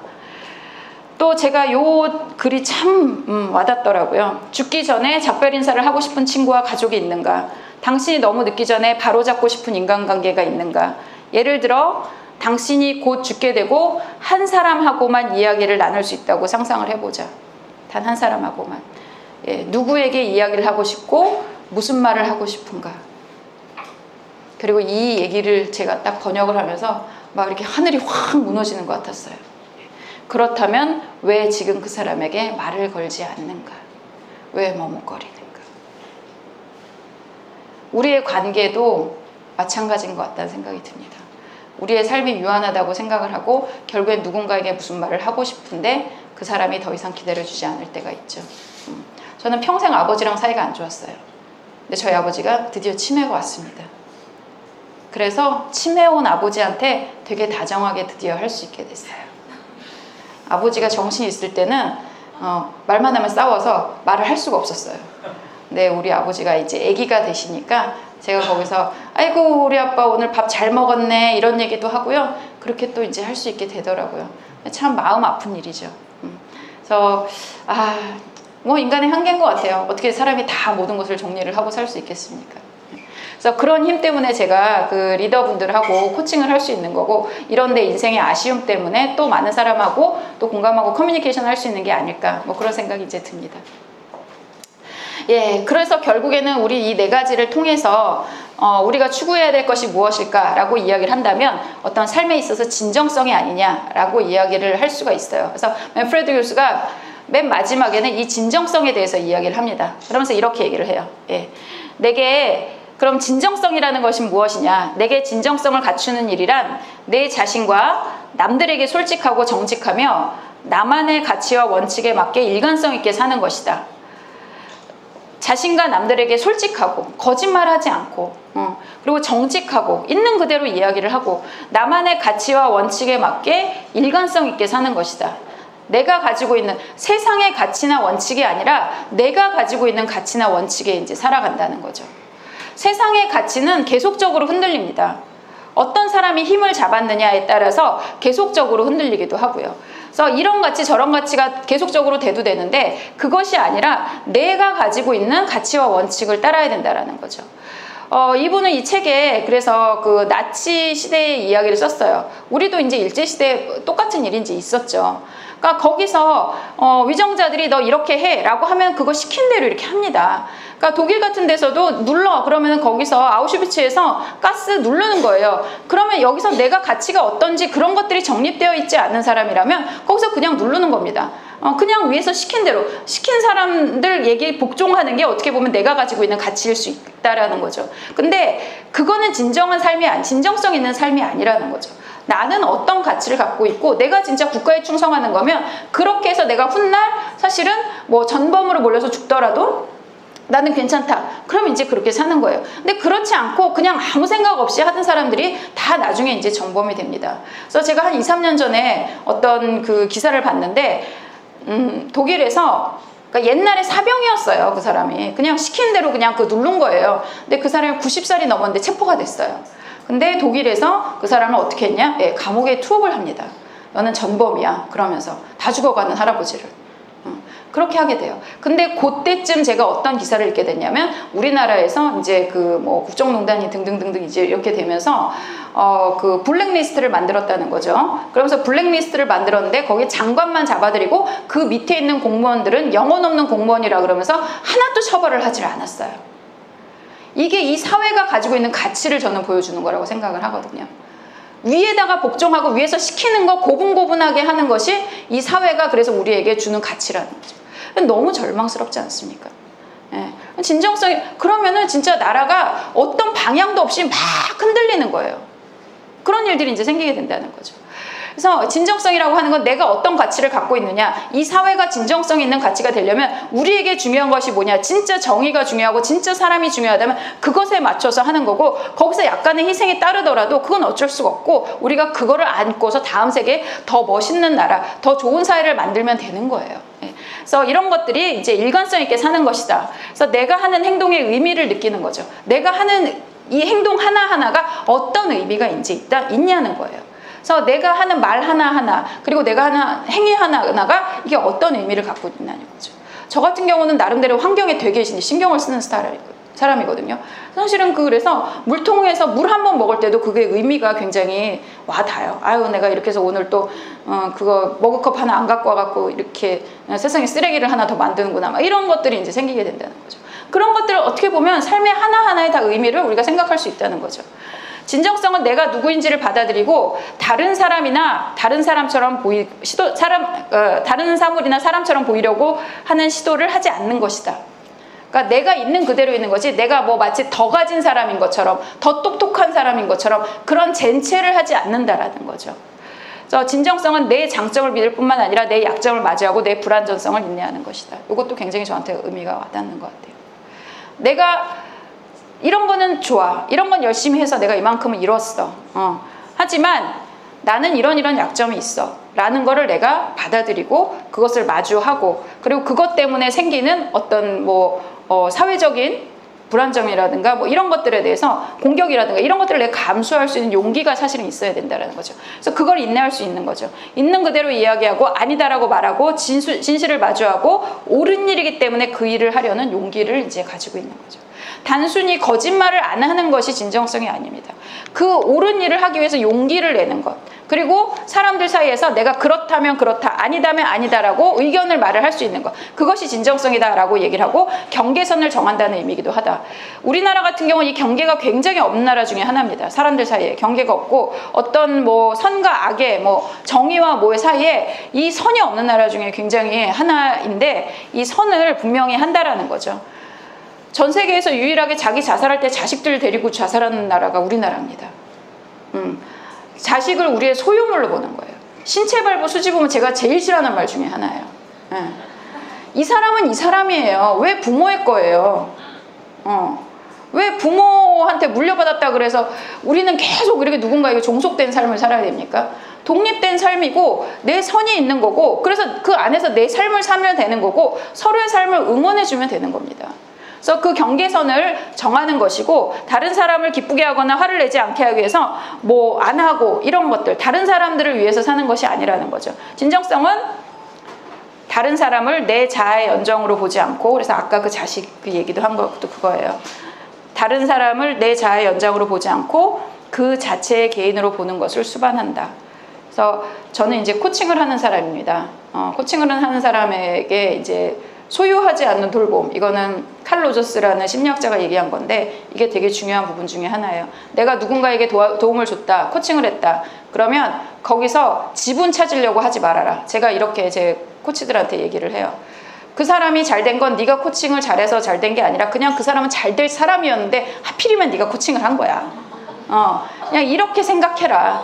또 제가 요 글이 참 와닿더라고요. 죽기 전에 작별 인사를 하고 싶은 친구와 가족이 있는가? 당신이 너무 늦기 전에 바로잡고 싶은 인간관계가 있는가? 예를 들어 당신이 곧 죽게 되고 한 사람하고만 이야기를 나눌 수 있다고 상상을 해보자. 단 한 사람하고만. 누구에게 이야기를 하고 싶고 무슨 말을 하고 싶은가. 그리고 이 얘기를 제가 딱 번역을 하면서 막 이렇게 하늘이 확 무너지는 것 같았어요. 그렇다면 왜 지금 그 사람에게 말을 걸지 않는가? 왜 머뭇거리는가? 우리의 관계도 마찬가지인 것 같다는 생각이 듭니다. 우리의 삶이 유한하다고 생각을 하고 결국엔 누군가에게 무슨 말을 하고 싶은데 그 사람이 더 이상 기다려주지 않을 때가 있죠. 저는 평생 아버지랑 사이가 안 좋았어요. 근데 저희 아버지가 드디어 치매가 왔습니다. 그래서 치매 온 아버지한테 되게 다정하게 드디어 할 수 있게 됐어요. 아버지가 정신이 있을 때는 말만 하면 싸워서 말을 할 수가 없었어요. 근데 우리 아버지가 이제 아기가 되시니까 제가 거기서 아이고 우리 아빠 오늘 밥 잘 먹었네 이런 얘기도 하고요. 그렇게 또 이제 할 수 있게 되더라고요. 참 마음 아픈 일이죠. 그래서 뭐 인간의 한계인 것 같아요. 어떻게 사람이 다 모든 것을 정리를 하고 살 수 있겠습니까? 그래서 그런 힘 때문에 제가 그 리더분들하고 코칭을 할 수 있는 거고 이런데 인생의 아쉬움 때문에 또 많은 사람하고 또 공감하고 커뮤니케이션 할 수 있는 게 아닐까 뭐 그런 생각이 이제 듭니다. 그래서 결국에는 우리 이 네 가지를 통해서 우리가 추구해야 될 것이 무엇일까라고 이야기를 한다면 어떤 삶에 있어서 진정성이 아니냐라고 이야기를 할 수가 있어요. 그래서 맨프레드 교수가 맨 마지막에는 이 진정성에 대해서 이야기를 합니다. 그러면서 이렇게 얘기를 해요. 내게 그럼 진정성이라는 것이 무엇이냐? 내게 진정성을 갖추는 일이란 내 자신과 남들에게 솔직하고 정직하며 나만의 가치와 원칙에 맞게 일관성 있게 사는 것이다. 자신과 남들에게 솔직하고 거짓말하지 않고 그리고 정직하고 있는 그대로 이야기를 하고 나만의 가치와 원칙에 맞게 일관성 있게 사는 것이다. 내가 가지고 있는 세상의 가치나 원칙이 아니라 내가 가지고 있는 가치나 원칙에 이제 살아간다는 거죠. 세상의 가치는 계속적으로 흔들립니다. 어떤 사람이 힘을 잡았느냐에 따라서 계속적으로 흔들리기도 하고요. 그래서 이런 가치 저런 가치가 계속적으로 대두되는데 그것이 아니라 내가 가지고 있는 가치와 원칙을 따라야 된다는 거죠. 이분은 이 책에 그래서 그 나치 시대의 이야기를 썼어요. 우리도 이제 일제시대에 똑같은 일이 이제 있었죠. 그러니까 거기서 위정자들이 너 이렇게 해 라고 하면 그거 시킨 대로 이렇게 합니다. 그러니까 독일 같은 데서도 눌러 그러면 거기서 아우슈비츠에서 가스 누르는 거예요. 그러면 여기서 내가 가치가 어떤지 그런 것들이 정립되어 있지 않은 사람이라면 거기서 그냥 누르는 겁니다. 그냥 위에서 시킨 대로 시킨 사람들 얘기 복종하는 게 어떻게 보면 내가 가지고 있는 가치일 수 있다라는 거죠. 근데 그거는 진정성 있는 삶이 아니라는 거죠. 나는 어떤 가치를 갖고 있고 내가 진짜 국가에 충성하는 거면 그렇게 해서 내가 훗날 사실은 뭐 전범으로 몰려서 죽더라도 나는 괜찮다. 그럼 이제 그렇게 사는 거예요. 근데 그렇지 않고 그냥 아무 생각 없이 하던 사람들이 다 나중에 이제 전범이 됩니다. 그래서 제가 한 2, 3년 전에 어떤 그 기사를 봤는데 독일에서 그러니까 옛날에 사병이었어요. 그 사람이 그냥 시킨 대로 그냥 그 누른 거예요. 근데 그 사람이 90살이 넘었는데 체포가 됐어요. 근데 독일에서 그 사람을 어떻게 했냐? 감옥에 투옥을 합니다. 너는 전범이야. 그러면서 다 죽어가는 할아버지를 그렇게 하게 돼요. 근데 그때쯤 제가 어떤 기사를 읽게 됐냐면 우리나라에서 이제 그 뭐 국정농단이 등등등등 이제 이렇게 되면서 그 블랙리스트를 만들었다는 거죠. 그러면서 블랙리스트를 만들었는데 거기 장관만 잡아들이고 그 밑에 있는 공무원들은 영혼 없는 공무원이라 그러면서 하나도 처벌을 하질 않았어요. 이게 이 사회가 가지고 있는 가치를 저는 보여주는 거라고 생각을 하거든요. 위에다가 복종하고 위에서 시키는 거 고분고분하게 하는 것이 이 사회가 그래서 우리에게 주는 가치라는 거죠. 너무 절망스럽지 않습니까? 진정성이 그러면은 진짜 나라가 어떤 방향도 없이 막 흔들리는 거예요. 그런 일들이 이제 생기게 된다는 거죠. 그래서 진정성이라고 하는 건 내가 어떤 가치를 갖고 있느냐, 이 사회가 진정성 있는 가치가 되려면 우리에게 중요한 것이 뭐냐, 진짜 정의가 중요하고 진짜 사람이 중요하다면 그것에 맞춰서 하는 거고, 거기서 약간의 희생이 따르더라도 그건 어쩔 수가 없고 우리가 그거를 안고서 다음 세계에 더 멋있는 나라, 더 좋은 사회를 만들면 되는 거예요. 그래서 이런 것들이 이제 일관성 있게 사는 것이다. 그래서 내가 하는 행동의 의미를 느끼는 거죠. 내가 하는 이 행동 하나하나가 어떤 의미가 있냐는 거예요. 그래서 내가 하는 말 하나하나, 그리고 내가 하는 행위 하나하나가 이게 어떤 의미를 갖고 있냐는 거죠. 저 같은 경우는 나름대로 환경에 되게 신경을 쓰는 사람이거든요. 사실은 그래서 물통에서 물 한 번 먹을 때도 그게 의미가 굉장히 와닿아요. 아유, 내가 이렇게 해서 오늘 또 그거 머그컵 하나 안 갖고 와갖고 이렇게 세상에 쓰레기를 하나 더 만드는구나, 막 이런 것들이 이제 생기게 된다는 거죠. 그런 것들을 어떻게 보면 삶의 하나하나에 다 의미를 우리가 생각할 수 있다는 거죠. 진정성은 내가 누구인지를 받아들이고 다른 사람이나 다른 사람처럼 다른 사물이나 사람처럼 보이려고 하는 시도를 하지 않는 것이다. 그러니까 내가 있는 그대로 있는 거지, 내가 뭐 마치 더 가진 사람인 것처럼, 더 똑똑한 사람인 것처럼 그런 젠체를 하지 않는다라는 거죠. 그래서 진정성은 내 장점을 믿을 뿐만 아니라 내 약점을 맞이하고 내 불완전성을 인내하는 것이다. 이것도 굉장히 저한테 의미가 와닿는 것 같아요. 내가 이런 거는 좋아, 이런 건 열심히 해서 내가 이만큼은 이뤘어. 하지만 나는 이런 약점이 있어 라는 거를 내가 받아들이고 그것을 마주하고, 그리고 그것 때문에 생기는 어떤 사회적인 불안정이라든가 뭐 이런 것들에 대해서 공격이라든가 이런 것들을 내가 감수할 수 있는 용기가 사실은 있어야 된다는 거죠. 그래서 그걸 인내할 수 있는 거죠. 있는 그대로 이야기하고 아니다라고 말하고 진실을 마주하고 옳은 일이기 때문에 그 일을 하려는 용기를 이제 가지고 있는 거죠. 단순히 거짓말을 안 하는 것이 진정성이 아닙니다. 그 옳은 일을 하기 위해서 용기를 내는 것, 그리고 사람들 사이에서 내가 그렇다면 그렇다, 아니다면 아니다라고 의견을 말을 할 수 있는 것, 그것이 진정성이다라고 얘기를 하고 경계선을 정한다는 의미이기도 하다. 우리나라 같은 경우는 이 경계가 굉장히 없는 나라 중에 하나입니다. 사람들 사이에 경계가 없고 어떤 선과 악의 정의와 뭐의 사이에 이 선이 없는 나라 중에 굉장히 하나인데, 이 선을 분명히 한다라는 거죠. 전 세계에서 유일하게 자기 자살할 때 자식들 데리고 자살하는 나라가 우리나라입니다. 자식을 우리의 소유물로 보는 거예요. 신체발부 수지보면 제가 제일 싫어하는 말 중에 하나예요. 이 사람은 이 사람이에요. 왜 부모의 거예요? 왜 부모한테 물려받았다 그래서 우리는 계속 이렇게 누군가에게 종속된 삶을 살아야 됩니까? 독립된 삶이고 내 선이 있는 거고, 그래서 그 안에서 내 삶을 살면 되는 거고 서로의 삶을 응원해주면 되는 겁니다. 그래서 그 경계선을 정하는 것이고, 다른 사람을 기쁘게 하거나 화를 내지 않게 하기 위해서 안 하고 이런 것들, 다른 사람들을 위해서 사는 것이 아니라는 거죠. 진정성은 다른 사람을 내 자아의 연정으로 보지 않고, 그래서 아까 그 자식 그 얘기도 한 것도 그거예요. 다른 사람을 내 자아의 연장으로 보지 않고 그 자체의 개인으로 보는 것을 수반한다. 그래서 저는 이제 코칭을 하는 사람입니다. 코칭을 하는 사람에게 이제 소유하지 않는 돌봄, 이거는 칼 로저스라는 심리학자가 얘기한 건데 이게 되게 중요한 부분 중에 하나예요. 내가 누군가에게 도움을 줬다, 코칭을 했다, 그러면 거기서 지분 찾으려고 하지 말아라. 제가 이렇게 제 코치들한테 얘기를 해요. 그 사람이 잘 된 건 네가 코칭을 잘해서 잘 된 게 아니라 그냥 그 사람은 잘 될 사람이었는데 하필이면 네가 코칭을 한 거야. 그냥 이렇게 생각해라.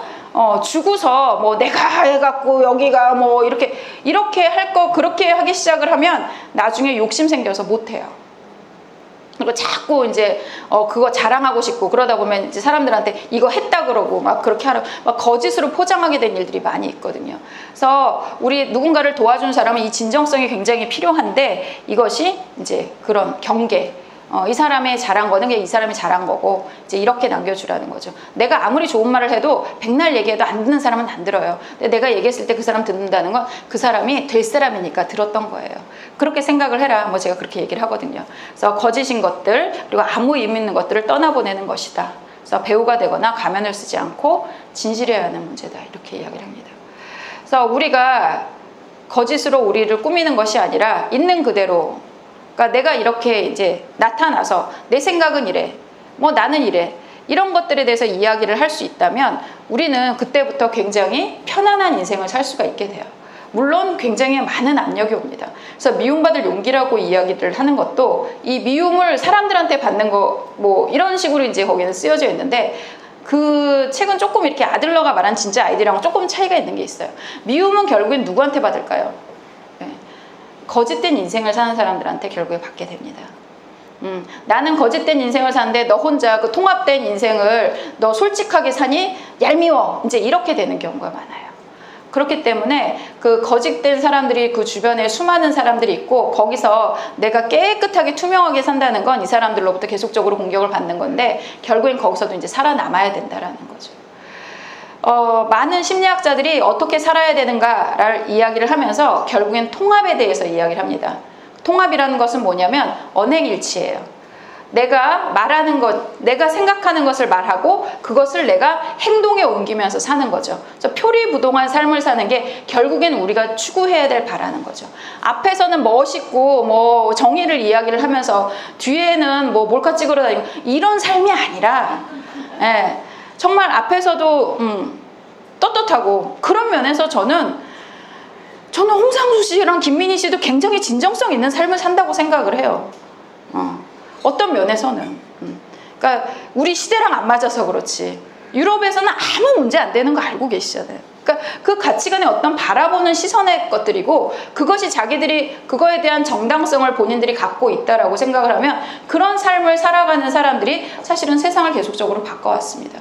주고서 뭐 내가 해갖고 여기가 뭐 이렇게 할 거 그렇게 하기 시작을 하면 나중에 욕심 생겨서 못해요. 그리고 자꾸 이제 그거 자랑하고 싶고 그러다 보면 이제 사람들한테 이거 했다 그러고 막 그렇게 하라 막 거짓으로 포장하게 된 일들이 많이 있거든요. 그래서 우리 누군가를 도와준 사람은 이 진정성이 굉장히 필요한데 이것이 이제 그런 경계. 이 사람의 잘한 거는 그냥 이 사람이 잘한 거고 이제 이렇게 남겨주라는 거죠. 내가 아무리 좋은 말을 해도 백날 얘기해도 안 듣는 사람은 안 들어요. 근데 내가 얘기했을 때 그 사람 듣는다는 건 그 사람이 될 사람이니까 들었던 거예요. 그렇게 생각을 해라. 뭐 제가 그렇게 얘기를 하거든요. 그래서 거짓인 것들 그리고 아무 의미 있는 것들을 떠나보내는 것이다. 그래서 배우가 되거나 가면을 쓰지 않고 진실해야 하는 문제다. 이렇게 이야기를 합니다. 그래서 우리가 거짓으로 우리를 꾸미는 것이 아니라 있는 그대로 그러니까 내가 이렇게 이제 나타나서 내 생각은 이래, 뭐 나는 이래 이런 것들에 대해서 이야기를 할 수 있다면 우리는 그때부터 굉장히 편안한 인생을 살 수가 있게 돼요. 물론 굉장히 많은 압력이 옵니다. 그래서 미움받을 용기라고 이야기를 하는 것도 이 미움을 사람들한테 받는 거 뭐 이런 식으로 이제 거기는 쓰여져 있는데 그 책은 조금 이렇게 아들러가 말한 진짜 아이들이랑 조금 차이가 있는 게 있어요. 미움은 결국엔 누구한테 받을까요? 거짓된 인생을 사는 사람들한테 결국에 받게 됩니다. 나는 거짓된 인생을 사는데 너 혼자 그 통합된 인생을 너 솔직하게 사니 얄미워 이제 이렇게 되는 경우가 많아요. 그렇기 때문에 그 거짓된 사람들이 그 주변에 수많은 사람들이 있고 거기서 내가 깨끗하게 투명하게 산다는 건 이 사람들로부터 계속적으로 공격을 받는 건데 결국엔 거기서도 이제 살아남아야 된다라는 거죠. 많은 심리학자들이 어떻게 살아야 되는가를 이야기를 하면서 결국엔 통합에 대해서 이야기를 합니다. 통합이라는 것은 뭐냐면 언행일치예요. 내가 말하는 것, 내가 생각하는 것을 말하고 그것을 내가 행동에 옮기면서 사는 거죠. 그래서 표리부동한 삶을 사는 게 결국엔 우리가 추구해야 될 바라는 거죠. 앞에서는 멋있고 뭐 정의를 이야기를 하면서 뒤에는 뭐 몰카 찍으러 다니고 이런 삶이 아니라 정말 앞에서도 떳떳하고 그런 면에서 저는 홍상수 씨랑 김민희 씨도 굉장히 진정성 있는 삶을 산다고 생각을 해요. 어떤 면에서는 그러니까 우리 시대랑 안 맞아서 그렇지 유럽에서는 아무 문제 안 되는 거 알고 계시잖아요. 그러니까 그 가치관의 어떤 바라보는 시선의 것들이고 그것이 자기들이 그거에 대한 정당성을 본인들이 갖고 있다라고 생각을 하면 그런 삶을 살아가는 사람들이 사실은 세상을 계속적으로 바꿔왔습니다.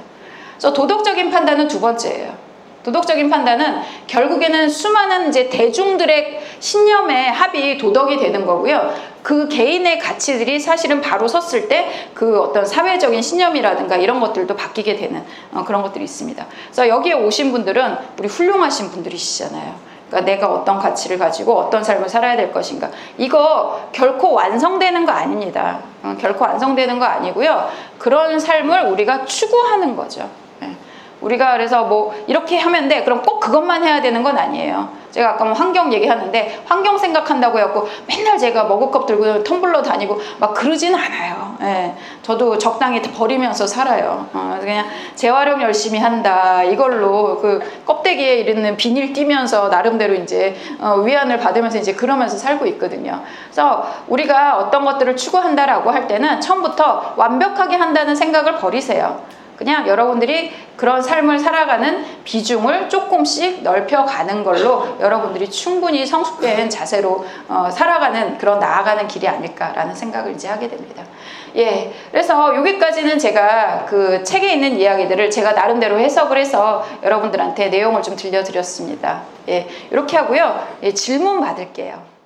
그래서 도덕적인 판단은 두 번째예요. 도덕적인 판단은 결국에는 수많은 이제 대중들의 신념의 합이 도덕이 되는 거고요. 그 개인의 가치들이 사실은 바로 섰을 때 그 어떤 사회적인 신념이라든가 이런 것들도 바뀌게 되는 그런 것들이 있습니다. 그래서 여기에 오신 분들은 우리 훌륭하신 분들이시잖아요. 그러니까 내가 어떤 가치를 가지고 어떤 삶을 살아야 될 것인가. 이거 결코 완성되는 거 아닙니다. 결코 완성되는 거 아니고요. 그런 삶을 우리가 추구하는 거죠. 우리가 그래서 뭐 이렇게 하면 돼 그럼 꼭 그것만 해야 되는 건 아니에요. 제가 아까 뭐 환경 얘기하는데 환경 생각한다고 해갖고 맨날 제가 머그컵 들고 텀블러 다니고 막 그러진 않아요. 저도 적당히 버리면서 살아요. 그냥 재활용 열심히 한다 이걸로 그 껍데기에 이르는 비닐 띄면서 나름대로 이제 위안을 받으면서 이제 그러면서 살고 있거든요. 그래서 우리가 어떤 것들을 추구한다라고 할 때는 처음부터 완벽하게 한다는 생각을 버리세요. 그냥 여러분들이 그런 삶을 살아가는 비중을 조금씩 넓혀가는 걸로 여러분들이 충분히 성숙된 자세로 살아가는 그런 나아가는 길이 아닐까라는 생각을 이제 하게 됩니다. 그래서 여기까지는 제가 그 책에 있는 이야기들을 제가 나름대로 해석을 해서 여러분들한테 내용을 좀 들려드렸습니다. 이렇게 하고요. 질문 받을게요.